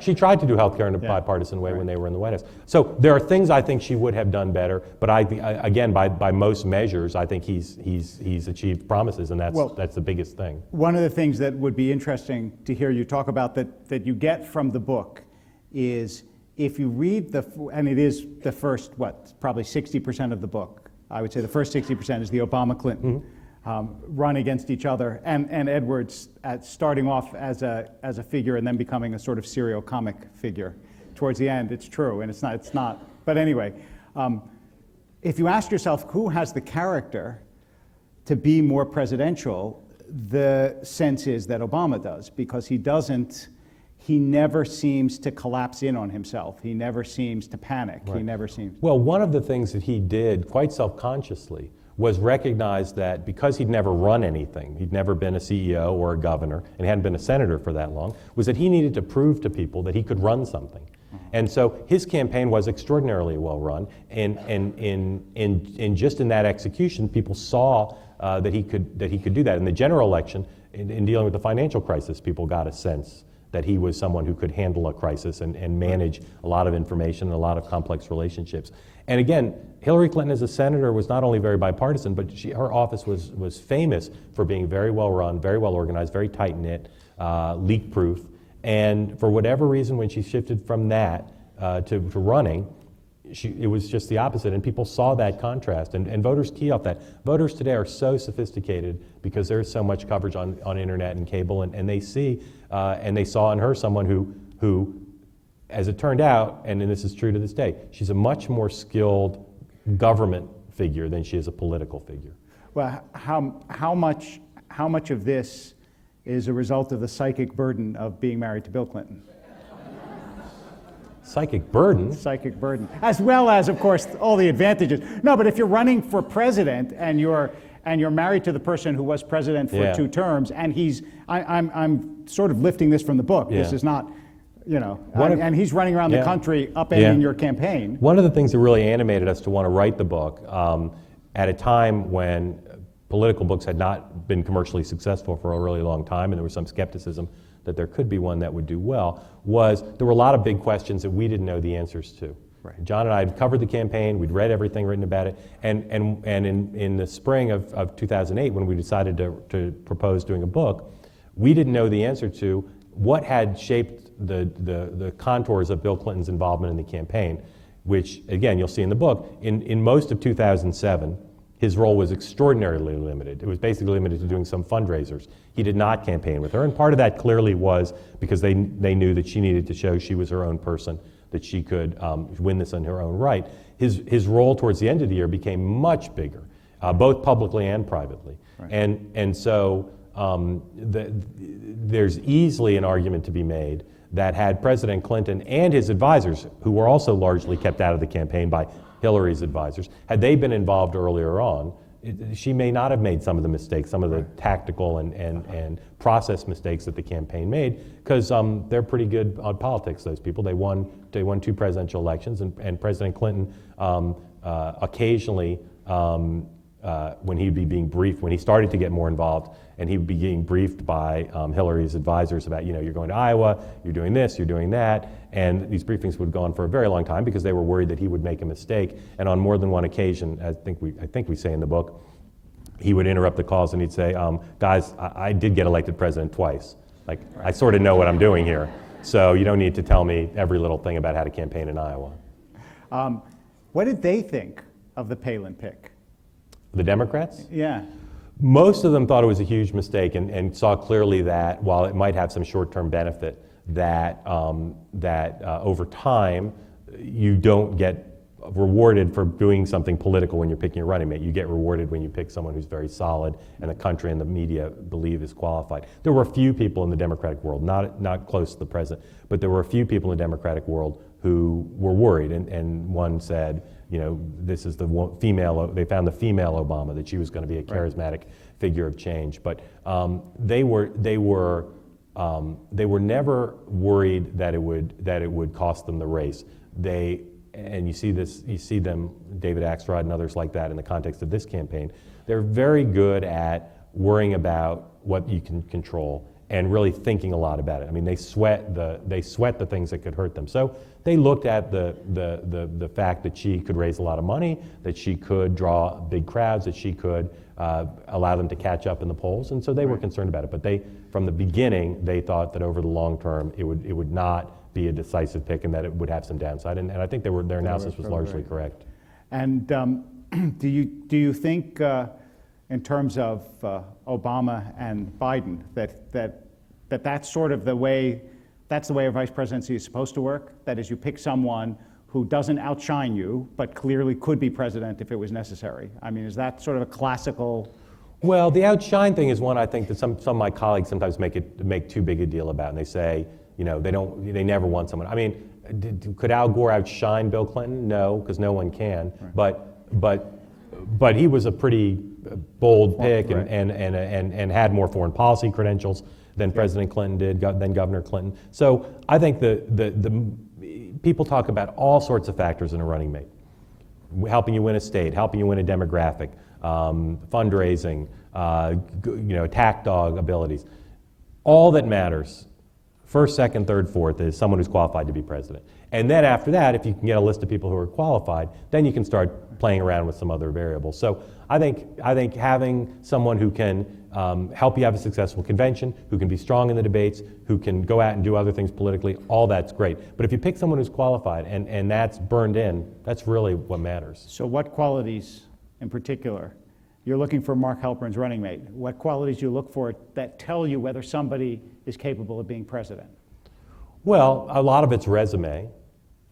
She tried to do health care in a bipartisan way when they were in the White House. So there are things I think she would have done better, but again, by most measures, I think he's achieved promises, and that's the biggest thing. One of the things that would be interesting to hear you talk about that you get from the book is, if you read and it is the first, probably 60% of the book. I would say the first 60% is the Obama-Clinton run against each other, and Edwards starting off as a figure and then becoming a sort of serial comic figure. Towards the end, it's true, and it's not. But anyway, if you ask yourself who has the character to be more presidential, the sense is that Obama does, because he never seems to collapse in on himself. He never seems to panic. Right. He never seems... Well, one of the things that he did quite self-consciously was recognize that because he'd never run anything, he'd never been a CEO or a governor, and he hadn't been a senator for that long, was that he needed to prove to people that he could run something. And so his campaign was extraordinarily well run, and just in that execution, people saw that he could do that. In the general election, in dealing with the financial crisis, people got a sense that he was someone who could handle a crisis and manage a lot of information and a lot of complex relationships. And again, Hillary Clinton as a senator was not only very bipartisan, but her office was famous for being very well run, very well organized, very tight-knit, leak-proof. And for whatever reason, when she shifted from that to running, it was just the opposite, and people saw that contrast, and voters key off that. Voters today are so sophisticated because there's so much coverage on internet and cable, and they see, and they saw in her someone who, as it turned out, and this is true to this day, she's a much more skilled government figure than she is a political figure. Well, how much of this is a result of the psychic burden of being married to Bill Clinton? Psychic burden? Psychic burden, as well as, of course, all the advantages. No, but if you're running for president and you're married to the person who was president for 2 terms, and I'm sort of lifting this from the book. Yeah. This is not, and he's running around the country upending your campaign. One of the things that really animated us to want to write the book at a time when political books had not been commercially successful for a really long time, and there was some skepticism that there could be one that would do well, was there were a lot of big questions that we didn't know the answers to. Right. John and I had covered the campaign, we'd read everything written about it, and in the spring of 2008, when we decided to propose doing a book, we didn't know the answer to what had shaped the contours of Bill Clinton's involvement in the campaign, which, again, you'll see in the book, in most of 2007, his role was extraordinarily limited. It was basically limited to doing some fundraisers. He did not campaign with her, and part of that clearly was because they knew that she needed to show she was her own person, that she could win this in her own right. His role towards the end of the year became much bigger, both publicly and privately. Right. And so there's easily an argument to be made that had President Clinton and his advisors, who were also largely kept out of the campaign by Hillary's advisors, had they been involved earlier on, she may not have made some of the mistakes, some of the tactical and process mistakes that the campaign made, because they're pretty good on politics, those people. They won 2 presidential elections, and President Clinton occasionally, when he'd be being briefed, when he started to get more involved, and he would be getting briefed by Hillary's advisors about, you're going to Iowa, you're doing this, you're doing that, and these briefings would go on for a very long time because they were worried that he would make a mistake. And on more than one occasion, I think we say in the book, he would interrupt the calls and he'd say, guys, I did get elected president twice. Like, I sort of know what I'm doing here, so you don't need to tell me every little thing about how to campaign in Iowa. What did they think of the Palin pick? The Democrats? Yeah. Most of them thought it was a huge mistake and saw clearly that while it might have some short-term benefit, that over time you don't get rewarded for doing something political when you're picking a running mate. You get rewarded when you pick someone who's very solid and the country and the media believe is qualified. There were a few people in the Democratic world, not close to the president, but there were a few people in the Democratic world who were worried, and one said, this is the female, they found the female Obama, that she was going to be a charismatic figure of change. But they were never worried that it would cost them the race. And you see them, David Axelrod and others like that in the context of this campaign, they're very good at worrying about what you can control and really thinking a lot about it. I mean, they sweat the things that could hurt them. So they looked at the fact that she could raise a lot of money, that she could draw big crowds, that she could allow them to catch up in the polls, and so they were concerned about it. But from the beginning, they thought that over the long term, it would not be a decisive pick and that it would have some downside. And I think their analysis was largely correct. And do you think, in terms of Obama and Biden, that's sort of the way a vice presidency is supposed to work? That is, you pick someone who doesn't outshine you, but clearly could be president if it was necessary. I mean, is that sort of a classical? Well, the outshine thing is one I think that some of my colleagues sometimes make too big a deal about, and they say, they never want someone. I mean, could Al Gore outshine Bill Clinton? No, because no one can. Right. But but he was a pretty bold pick Right. and had more foreign policy credentials than President Clinton did, than Governor Clinton. So I think the people talk about all sorts of factors in a running mate. Helping you win a state, helping you win a demographic, fundraising, attack dog abilities. All that matters, first, second, third, fourth, is someone who's qualified to be president. And then after that, if you can get a list of people who are qualified, then you can start playing around with some other variables. So I think having someone who can help you have a successful convention, who can be strong in the debates, who can go out and do other things politically, all that's great. But if you pick someone who's qualified and that's burned in, that's really what matters. So what qualities in particular? You're looking for Mark Halperin's running mate. What qualities do you look for that tell you whether somebody is capable of being president? Well, a lot of it's resume.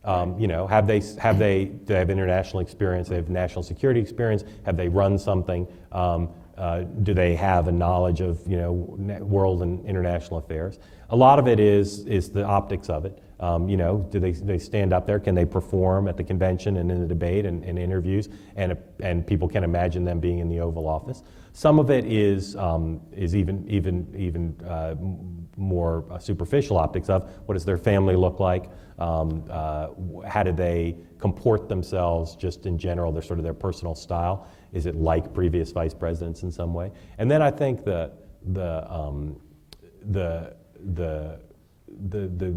Do they have international experience? They have national security experience? Have they run something? Do they have a knowledge of world and international affairs? A lot of it is the optics of it. Do they stand up there? Can they perform at the convention and in the debate and interviews? And people can imagine them being in the Oval Office. Some of it is even more superficial optics of what does their family look like? How do they comport themselves just in general? Their personal style. Is it like previous vice presidents in some way? And then I think the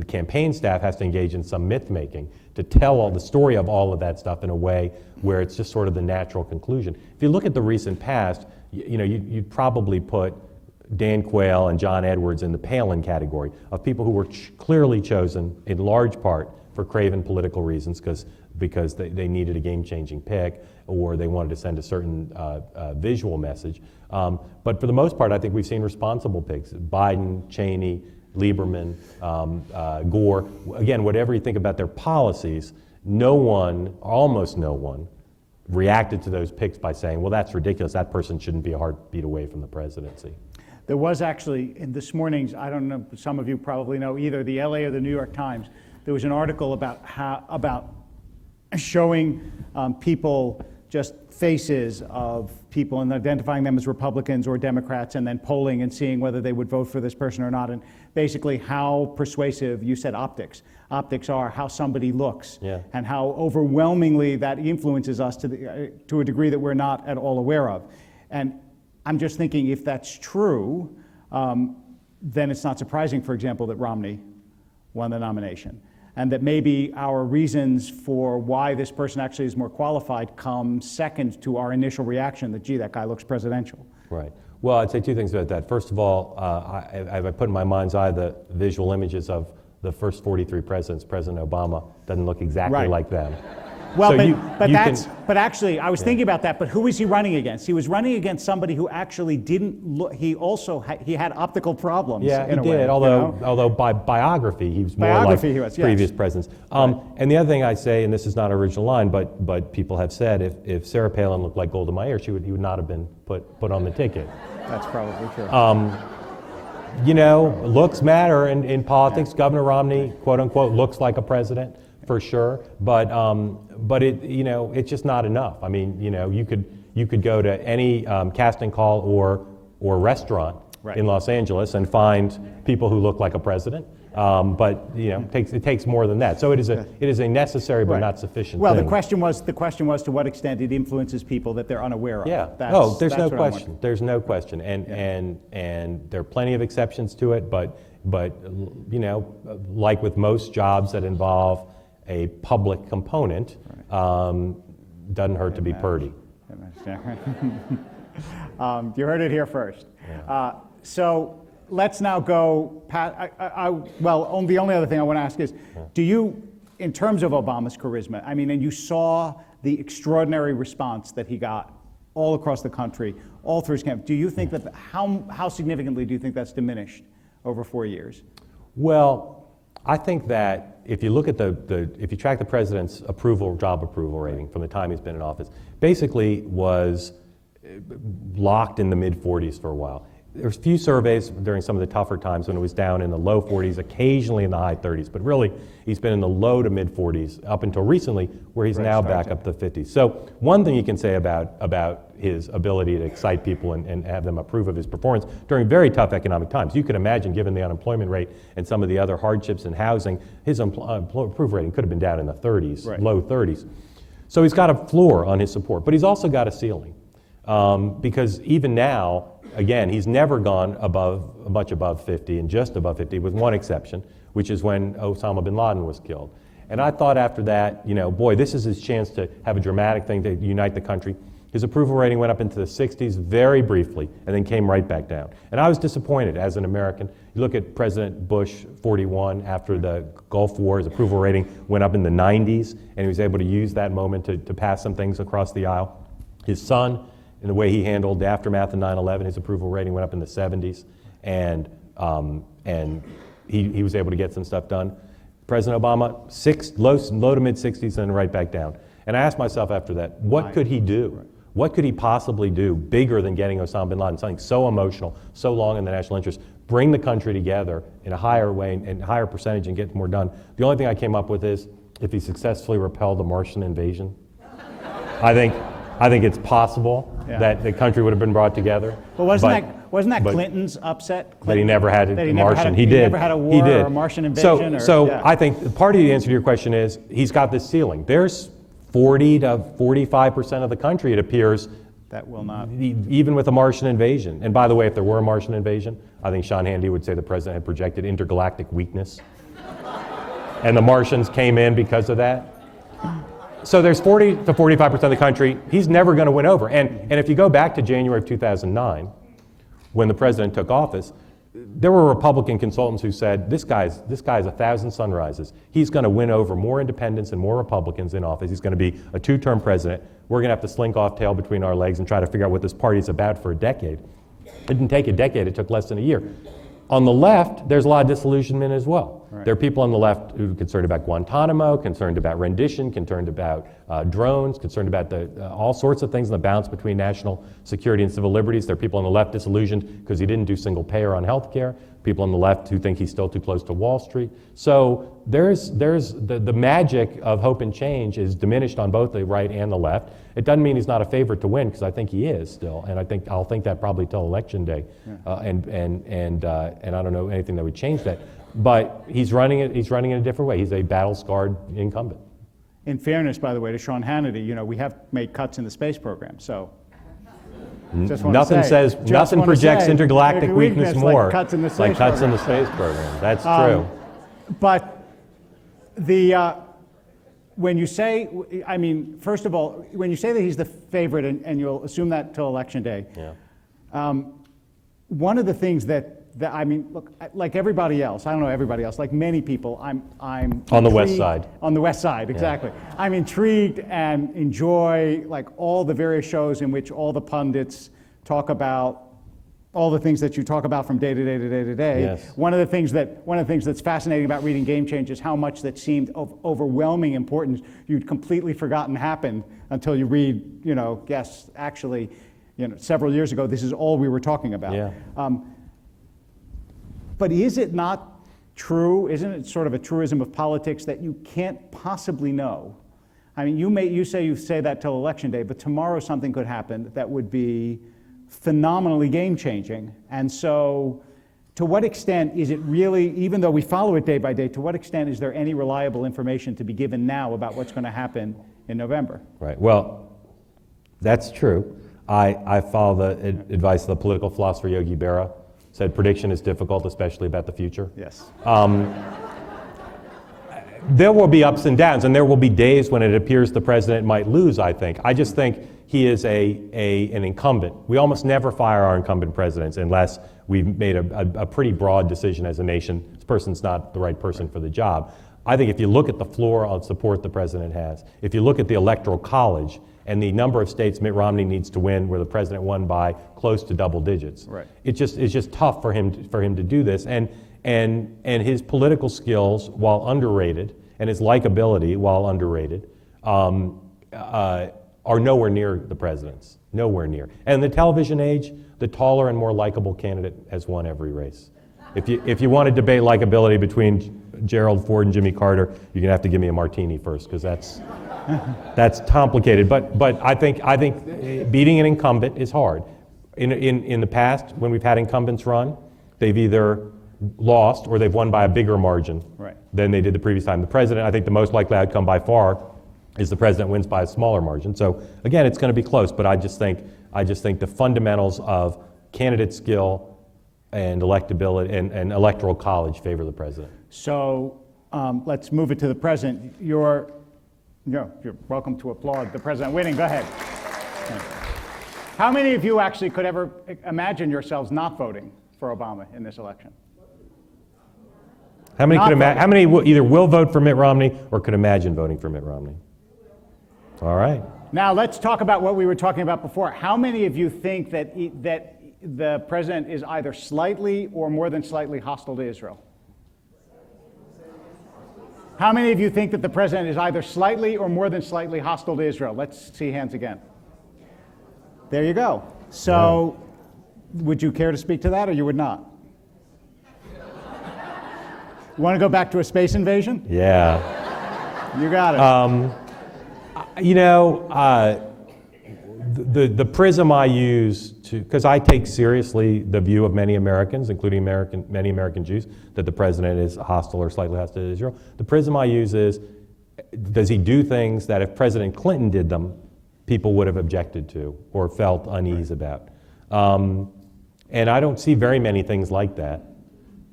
campaign staff has to engage in some myth making to tell all the story of all of that stuff in a way where it's just sort of the natural conclusion. If you look at the recent past, you'd probably put Dan Quayle and John Edwards in the Palin category of people who were clearly chosen in large part for craven political reasons because they needed a game-changing pick or they wanted to send a certain visual message. But for the most part, I think we've seen responsible picks. Biden, Cheney, Lieberman, Gore. Again, whatever you think about their policies, almost no one, reacted to those picks by saying, well, that's ridiculous. That person shouldn't be a heartbeat away from the presidency. There was actually, in this morning's, I don't know, some of you probably know, either the LA or the New York Times, there was an article about showing people just faces of people and identifying them as Republicans or Democrats and then polling and seeing whether they would vote for this person or not, and basically how persuasive, you said optics are, how somebody looks, and how overwhelmingly that influences us to a degree that we're not at all aware of. And I'm just thinking if that's true, then it's not surprising, for example, that Romney won the nomination. And that maybe our reasons for why this person actually is more qualified come second to our initial reaction that, gee, that guy looks presidential. Right. Well, I'd say two things about that. First of all, I put in my mind's eye the visual images of the first 43 presidents. President Obama doesn't look exactly like them. Well, so but actually, I was thinking about that, but who was he running against? He was running against somebody who actually didn't look, he had optical problems. Yeah, in he a did, way, although by biography, he was more like previous presidents. Right. And the other thing I say, and this is not an original line, but people have said, if Sarah Palin looked like Golda Meir, he would not have been put on the ticket. That's probably true. Looks matter in politics. Governor Romney, quote unquote, looks like a president. For sure, but it's just not enough. I mean, you could go to any casting call or restaurant in Los Angeles and find people who look like a president. But it takes more than that. So it is a necessary but not sufficient thing. The question was to what extent it influences people that they're unaware of. Yeah. There's no question. There's no question, and there are plenty of exceptions to it. But like with most jobs that involve a public component, doesn't hurt to be purdy. You heard it here first. Yeah. So let's now go the only other thing I want to ask is, do you, in terms of Obama's charisma, and you saw the extraordinary response that he got all across the country, all through his campaign, do you think that, how significantly do you think that's diminished over 4 years? Well, I think that if you look at if you track the president's job approval rating from the time he's been in office, basically was locked in the mid-40s for a while. There's a few surveys during some of the tougher times when it was down in the low 40s, occasionally in the high 30s, but really he's been in the low to mid 40s up until recently, where he's now back up to 50s. So one thing you can say about his ability to excite people and have them approve of his performance during very tough economic times. You can imagine, given the unemployment rate and some of the other hardships in housing, his approval rating could have been down in the 30s, low 30s. So he's got a floor on his support, but he's also got a ceiling. Because even now, again, he's never gone much above 50 and just above 50, with one exception, which is when Osama bin Laden was killed. And I thought after that, boy, this is his chance to have a dramatic thing to unite the country. His approval rating went up into the 60s very briefly and then came right back down. And I was disappointed as an American. You look at President Bush 41 after the Gulf War, his approval rating went up in the 90s, and he was able to use that moment to pass some things across the aisle. His son, in the way he handled the aftermath of 9/11, his approval rating went up in the 70s, and he was able to get some stuff done. President Obama, low to mid 60s, and right back down. And I asked myself after that, what could he do? What could he possibly do bigger than getting Osama bin Laden, something so emotional, so long in the national interest, bring the country together in a higher way and higher percentage and get more done? The only thing I came up with is if he successfully repelled the Martian invasion. I think it's possible that the country would have been brought together. But wasn't that Clinton's upset? That he never had a Martian. He never had a war or a Martian invasion. I think part of the answer to your question is he's got this ceiling. There's 40 to 45% of the country, it appears, that will not. Even with a Martian invasion. And by the way, if there were a Martian invasion, I think Sean Hannity would say the president had projected intergalactic weakness. And the Martians came in because of that. So there's 40 to 45% of the country he's never going to win over. And if you go back to January of 2009, when the president took office, there were Republican consultants who said, this guy's 1,000 sunrises. He's going to win over more independents and more Republicans in office. He's going to be a two-term president. We're going to have to slink off tail between our legs and try to figure out what this party's about for a decade. It didn't take a decade, it took less than a year. On the left, there's a lot of disillusionment as well. Right. There are people on the left who are concerned about Guantanamo, concerned about rendition, concerned about drones, concerned about all sorts of things in the balance between national security and civil liberties. There are people on the left disillusioned because he didn't do single payer on health care. People on the left who think he's still too close to Wall Street. So there's the magic of hope and change is diminished on both the right and the left. It doesn't mean he's not a favorite to win, because I think he is still, and I'll think that probably till Election Day, and I don't know anything that would change that. But he's running it in a different way. He's a battle-scarred incumbent. In fairness, by the way, to Sean Hannity, we have made cuts in the space program, so. Nothing projects intergalactic weakness more like cuts in the space program. That's true. But when you say, first of all, when you say that he's the favorite, and you'll assume that till Election Day, one of the things that look, like everybody else, I don't know everybody else, like many people, I'm on the west side. On the west side, exactly. Yeah. I'm intrigued and enjoy like all the various shows in which all the pundits talk about all the things that you talk about from day to day to day to day. Yes. One of the things that's fascinating about reading Game Change is how much that seemed of overwhelming importance you'd completely forgotten happened until you read, yes, actually, several years ago, this is all we were talking about. Yeah. But is it not true, isn't it sort of a truism of politics that you can't possibly know? I mean, you say that till Election Day, but tomorrow something could happen that would be phenomenally game-changing. And so, to what extent is it really, even though we follow it day by day, to what extent is there any reliable information to be given now about what's going to happen in November? Right, well, that's true. I follow the advice of the political philosopher Yogi Berra. Said prediction is difficult, especially about the future. Yes. There will be ups and downs, and there will be days when it appears the president might lose, I think. I just think he is an incumbent. We almost never fire our incumbent presidents unless we've made a pretty broad decision as a nation. This person's not the right person for the job. I think if you look at the floor of support the president has, if you look at the Electoral College, and the number of states Mitt Romney needs to win where the president won by close to double digits. Right. It's just tough for him to do this. And his political skills, while underrated, and his likability, while underrated, are nowhere near the president's, nowhere near. And in the television age, the taller and more likable candidate has won every race. If you want to debate likability between Gerald Ford and Jimmy Carter, you're gonna have to give me a martini first, because that's complicated. But I think beating an incumbent is hard. In the past, when we've had incumbents run, they've either lost or they've won by a bigger margin than they did the previous time. The president, I think the most likely outcome by far is the president wins by a smaller margin. So again, it's going to be close, but I just think the fundamentals of candidate skill and electability and electoral college favor the president. So let's move it to the president. You're welcome to applaud the president winning. Go ahead. How many of you actually could ever imagine yourselves not voting for Obama in this election? How many either will vote for Mitt Romney or could imagine voting for Mitt Romney? All right. Now let's talk about what we were talking about before. How many of you think that the president is either slightly or more than slightly hostile to Israel? How many of you think that the president is either slightly or more than slightly hostile to Israel? Let's see hands again. There you go. So, would you care to speak to that, or you would not? Want to go back to a space invasion? Yeah. You got it. The prism I use because I take seriously the view of many Americans, including many American Jews, that the president is hostile or slightly hostile to Israel. The prism I use is, does he do things that if President Clinton did them, people would have objected to or felt unease about? And I don't see very many things like that.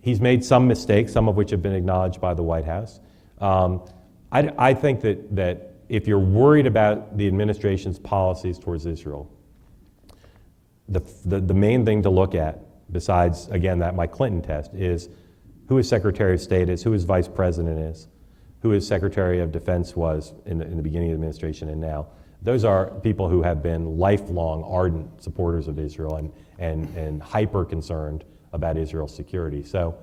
He's made some mistakes, some of which have been acknowledged by the White House. I think that if you're worried about the administration's policies towards Israel, the main thing to look at, besides, again, my Clinton test, is who his Secretary of State is, who his Vice President is, who his Secretary of Defense was in the beginning of the administration and now. Those are people who have been lifelong, ardent supporters of Israel and hyper concerned about Israel's security. So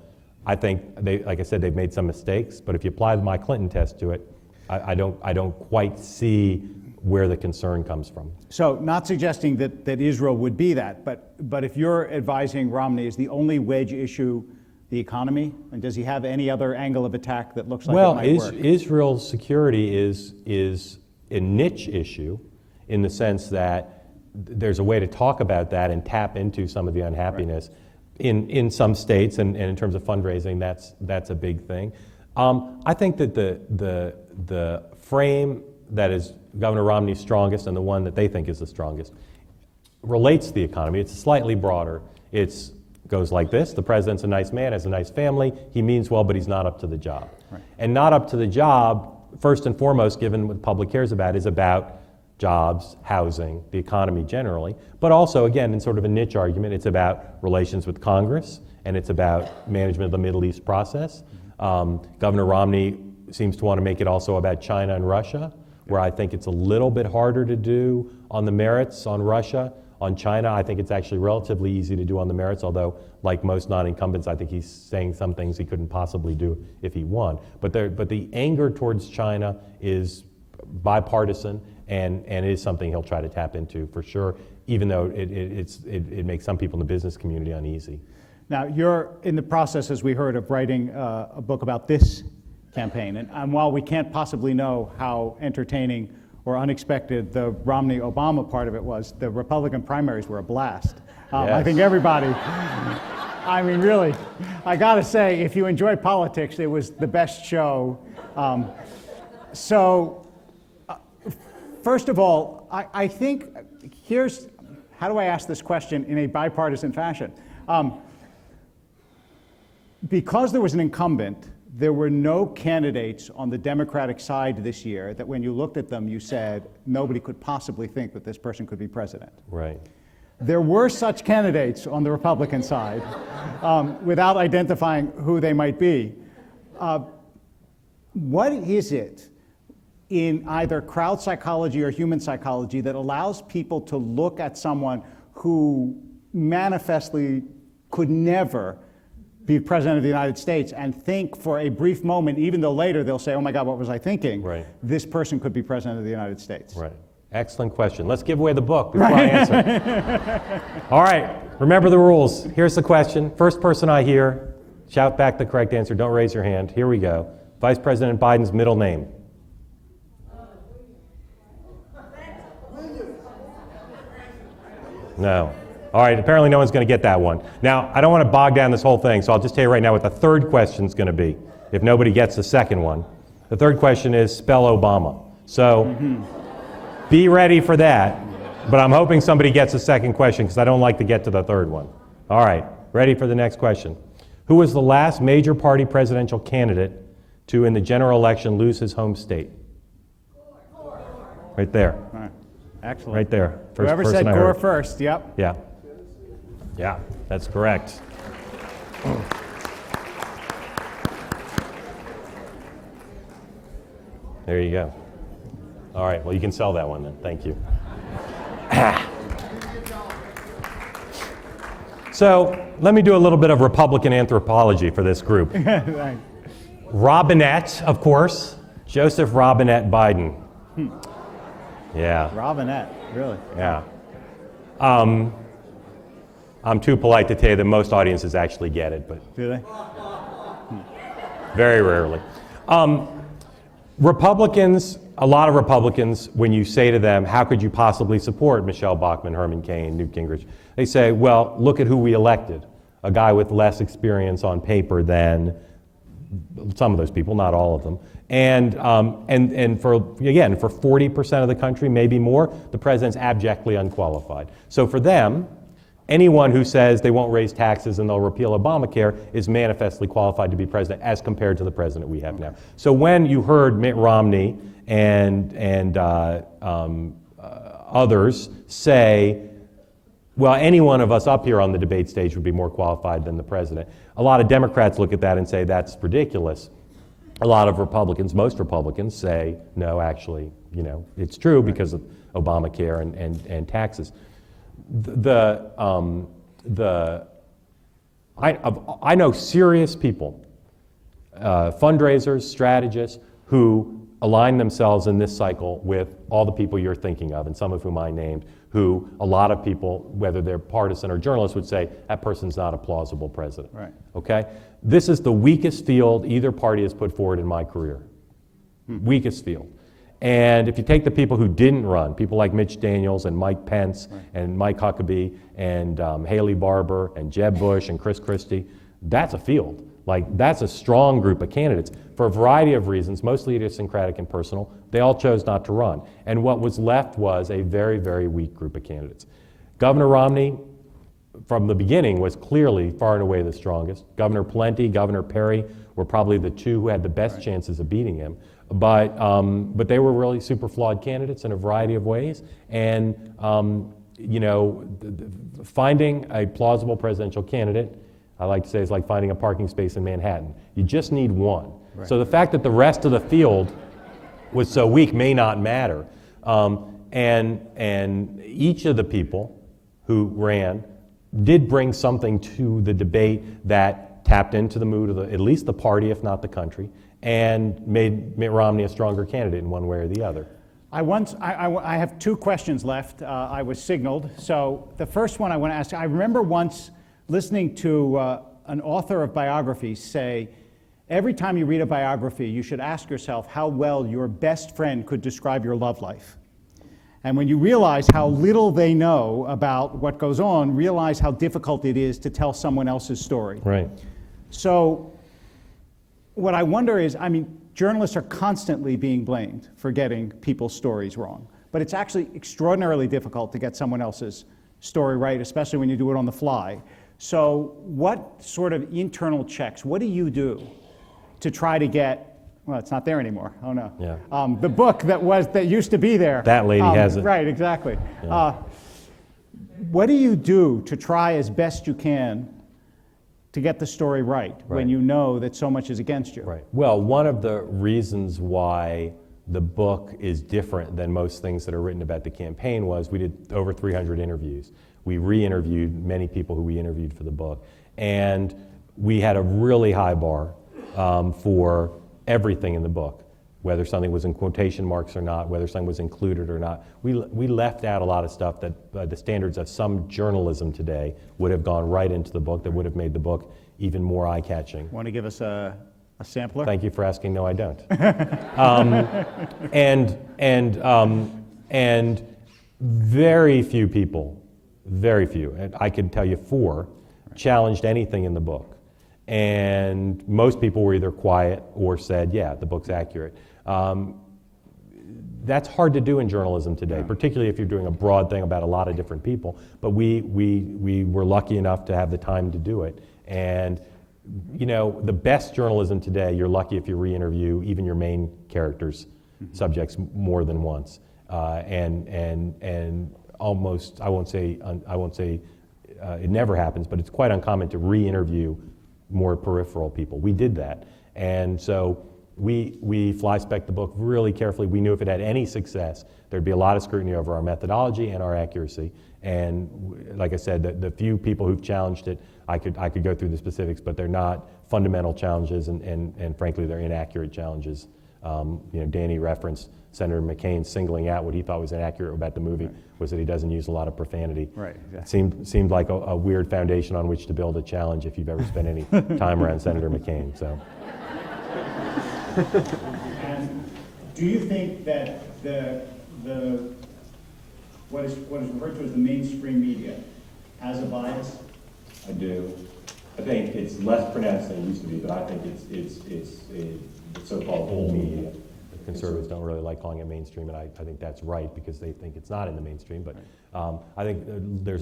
I think, like I said, they've made some mistakes, but if you apply my Clinton test to it, I don't quite see where the concern comes from. So not suggesting that Israel would be that, but if you're advising Romney, is the only wedge issue the economy? And does he have any other angle of attack that looks like it might work? Israel's security is a niche issue in the sense that there's a way to talk about that and tap into some of the unhappiness in some states, and in terms of fundraising, that's a big thing. I think that the frame that is Governor Romney's strongest and the one that they think is the strongest relates to the economy. It's slightly broader. It goes like this: the president's a nice man, has a nice family, he means well, but he's not up to the job. Right. And not up to the job, first and foremost, given what the public cares about, is about jobs, housing, the economy generally, but also, again, in sort of a niche argument, it's about relations with Congress, and it's about management of the Middle East process. Governor Romney seems to want to make it also about China and Russia, where I think it's a little bit harder to do on the merits on Russia. On China, I think it's actually relatively easy to do on the merits, although, like most non-incumbents, I think he's saying some things he couldn't possibly do if he won. But the anger towards China is bipartisan, and it is something he'll try to tap into for sure, even though it makes some people in the business community uneasy. Now, you're in the process, as we heard, of writing a book about this campaign. And while we can't possibly know how entertaining or unexpected the Romney-Obama part of it was, the Republican primaries were a blast. Yes. I think everybody, I mean, really, I gotta say, if you enjoy politics, it was the best show. First of all, I think how do I ask this question in a bipartisan fashion? Because there was an incumbent, there were no candidates on the Democratic side this year that when you looked at them, you said, nobody could possibly think that this person could be president. Right. There were such candidates on the Republican side, without identifying who they might be. What is it in either crowd psychology or human psychology that allows people to look at someone who manifestly could never be president of the United States and think for a brief moment, even though later they'll say, oh my God, what was I thinking? Right. This person could be president of the United States. Right. Excellent question. Let's give away the book before I answer. All right, remember the rules. Here's the question. First person I hear, shout back the correct answer. Don't raise your hand. Here we go. Vice President Biden's middle name. No. All right, apparently no one's going to get that one. Now, I don't want to bog down this whole thing, so I'll just tell you right now what the third question is going to be, if nobody gets the second one. The third question is spell Obama. So be ready for that, but I'm hoping somebody gets the second question because I don't like to get to the third one. All right, ready for the next question. Who was the last major party presidential candidate to, in the general election, lose his home state? Right there. All right. Excellent. Right there. First Whoever person said I Gore heard. first, yep. Yeah. Yeah, that's correct. There you go. All right, well, you can sell that one then. Thank you. So let me do a little bit of Republican anthropology for this group. Thanks. Robinette, of course. Joseph Robinette Biden. Yeah. Robinette, really. Yeah. I'm too polite to tell you that most audiences actually get it, but Do they? very rarely. Republicans, a lot of Republicans, when you say to them, how could you possibly support Michelle Bachmann, Herman Cain, Newt Gingrich? They say, well, look at who we elected. A guy with less experience on paper than some of those people, not all of them. And for 40% of the country, maybe more, the president's abjectly unqualified. So for them, anyone who says they won't raise taxes and they'll repeal Obamacare is manifestly qualified to be president as compared to the president we have now. So when you heard Mitt Romney and others say, well, any one of us up here on the debate stage would be more qualified than the president, a lot of Democrats look at that and say that's ridiculous. A lot of Republicans, most Republicans, say, no, actually, it's true because of Obamacare and taxes. I know serious people, fundraisers, strategists, who align themselves in this cycle with all the people you're thinking of, and some of whom I named, who a lot of people, whether they're partisan or journalists, would say that person's not a plausible president. Right. Okay? This is the weakest field either party has put forward in my career. Weakest field. And if you take the people who didn't run, people like Mitch Daniels and Mike Pence and Mike Huckabee and Haley Barbour and Jeb Bush and Chris Christie, that's a field. Like, that's a strong group of candidates. For a variety of reasons, mostly idiosyncratic and personal, they all chose not to run. And what was left was a very, very weak group of candidates. Governor Romney, from the beginning, was clearly far and away the strongest. Governor Plenty, Governor Perry were probably the two who had the best chances of beating him. But they were really super flawed candidates in a variety of ways. And, finding a plausible presidential candidate, I like to say, is like finding a parking space in Manhattan. You just need one. Right. So the fact that the rest of the field was so weak may not matter. And each of the people who ran did bring something to the debate that tapped into the mood of at least the party, if not the country, and made Mitt Romney a stronger candidate in one way or the other. I have two questions left. I was signaled. So the first one I want to ask, I remember once listening to an author of biographies say, every time you read a biography, you should ask yourself how well your best friend could describe your love life. And when you realize how little they know about what goes on, realize how difficult it is to tell someone else's story. Right. So what I wonder is, journalists are constantly being blamed for getting people's stories wrong. But it's actually extraordinarily difficult to get someone else's story right, especially when you do it on the fly. So what sort of internal checks, what do you do to try to get, well, it's not there anymore, oh no. Yeah. The book that used to be there. That lady has it. Right, exactly. Yeah. What do you do to try as best you can to get the story right when you know that so much is against you? Right. Well, one of the reasons why the book is different than most things that are written about the campaign was we did over 300 interviews. We re-interviewed many people who we interviewed for the book. And we had a really high bar for everything in the book. whether something was in quotation marks or not, whether something was included or not. We left out a lot of stuff that the standards of some journalism today would have gone right into the book, that would have made the book even more eye-catching. Want to give us a sampler? Thank you for asking. No, I don't. And very few people, very few, and I could tell you 4, challenged anything in the book. And most people were either quiet or said, yeah, the book's accurate. That's hard to do in journalism today, particularly if you're doing a broad thing about a lot of different people. But we were lucky enough to have the time to do it. And you know, the best journalism today, you're lucky if you re-interview even your main characters' subjects more than once. And almost, I won't say it never happens, but it's quite uncommon to re-interview more peripheral people. We did that. And so we fly-spec'd the book really carefully. We knew if it had any success, there'd be a lot of scrutiny over our methodology and our accuracy. And like I said, the few people who've challenged it, I could go through the specifics, but they're not fundamental challenges, and frankly, they're inaccurate challenges. You know, Danny referenced Senator McCain singling out what he thought was inaccurate about the movie was that he doesn't use a lot of profanity. Right. Yeah. Seemed like a weird foundation on which to build a challenge if you've ever spent any time around Senator McCain. So. And do you think that what is referred to as the mainstream media has a bias? I do. I think it's less pronounced than it used to be, but I think it's the so-called old media. The conservatives don't really like calling it mainstream, and I think that's right because they think it's not in the mainstream. But I think there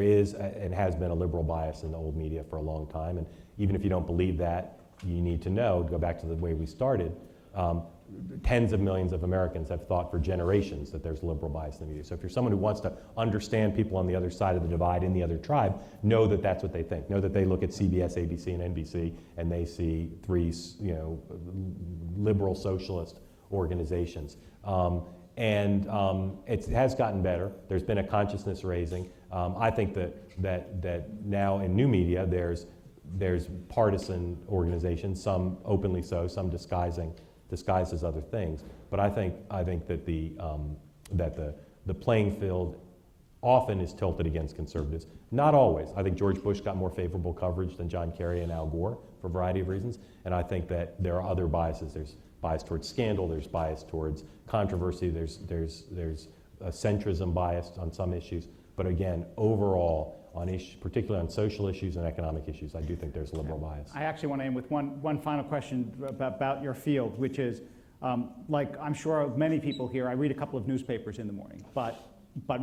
is and has been a liberal bias in the old media for a long time, and even if you don't believe that, you need to know, go back to the way we started, tens of millions of Americans have thought for generations that there's liberal bias in the media. So if you're someone who wants to understand people on the other side of the divide in the other tribe, know that that's what they think. Know that they look at CBS, ABC, and NBC, and they see 3, you know, liberal socialist organizations. It has gotten better. There's been a consciousness raising. I think that now in new media, there's partisan organizations, some openly so, some disguised as other things. But I think that the playing field often is tilted against conservatives. Not always. I think George Bush got more favorable coverage than John Kerry and Al Gore for a variety of reasons. And I think that there are other biases. There's bias towards scandal. There's bias towards controversy. There's a centrism bias on some issues. But again, overall, on issues, particularly on social issues and economic issues, I do think there's a liberal bias. I actually want to end with one final question about your field, which is, like I'm sure many people here, I read a couple of newspapers in the morning, but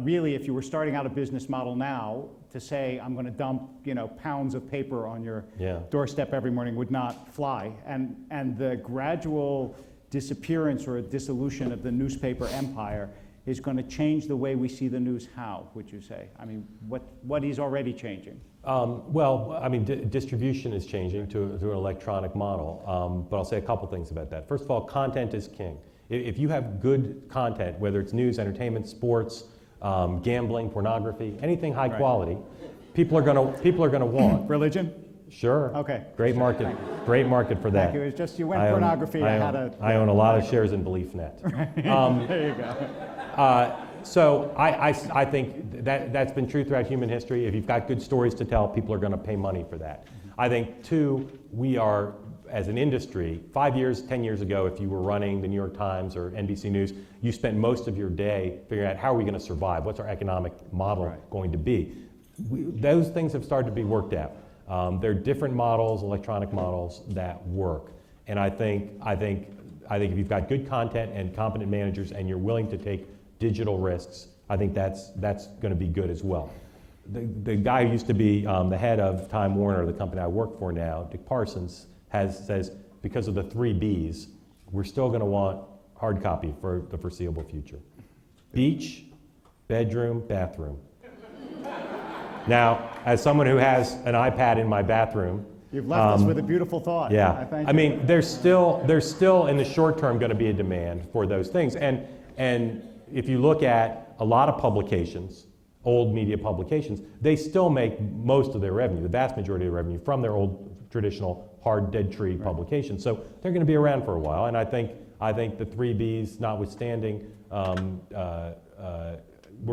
really if you were starting out a business model now, to say I'm going to dump pounds of paper on your doorstep every morning would not fly. And the gradual disappearance or dissolution of the newspaper empire is going to change the way we see the news. How would you say? I mean, what is already changing? Well, I mean, distribution is changing to an electronic model, but I'll say a couple things about that. First of all, content is king. If you have good content, whether it's news, entertainment, sports, gambling, pornography, anything high quality, people are gonna want. Religion? Sure. Okay. Great market. Great market for that. Thank you. It's just you went pornography. I own a lot of shares in BeliefNet. There you go. So I think that's been true throughout human history. If you've got good stories to tell, people are going to pay money for that. I think, 2, we are, as an industry, 5 years, 10 years ago, if you were running the New York Times or NBC News, you spent most of your day figuring out how are we going to survive? What's our economic model going to be? Those things have started to be worked out. There are different models, electronic models, that work. And I think if you've got good content and competent managers and you're willing to take digital risks, I think that's going to be good as well. The guy who used to be the head of Time Warner, the company I work for now, Dick Parsons, says because of the 3 Bs, we're still going to want hard copy for the foreseeable future. Beach, bedroom, bathroom. Now, as someone who has an iPad in my bathroom, you've left us with a beautiful thought. Yeah, I mean, there's still in the short term going to be a demand for those things, and if you look at a lot of publications, old media publications, they still make most of their revenue, the vast majority of their revenue, from their old traditional hard dead tree publications. So they're going to be around for a while, and I think the 3 Bs notwithstanding, we're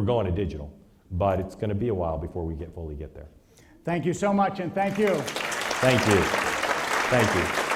going to digital, but it's going to be a while before we fully get there. Thank you so much, and thank you. Thank you. Thank you.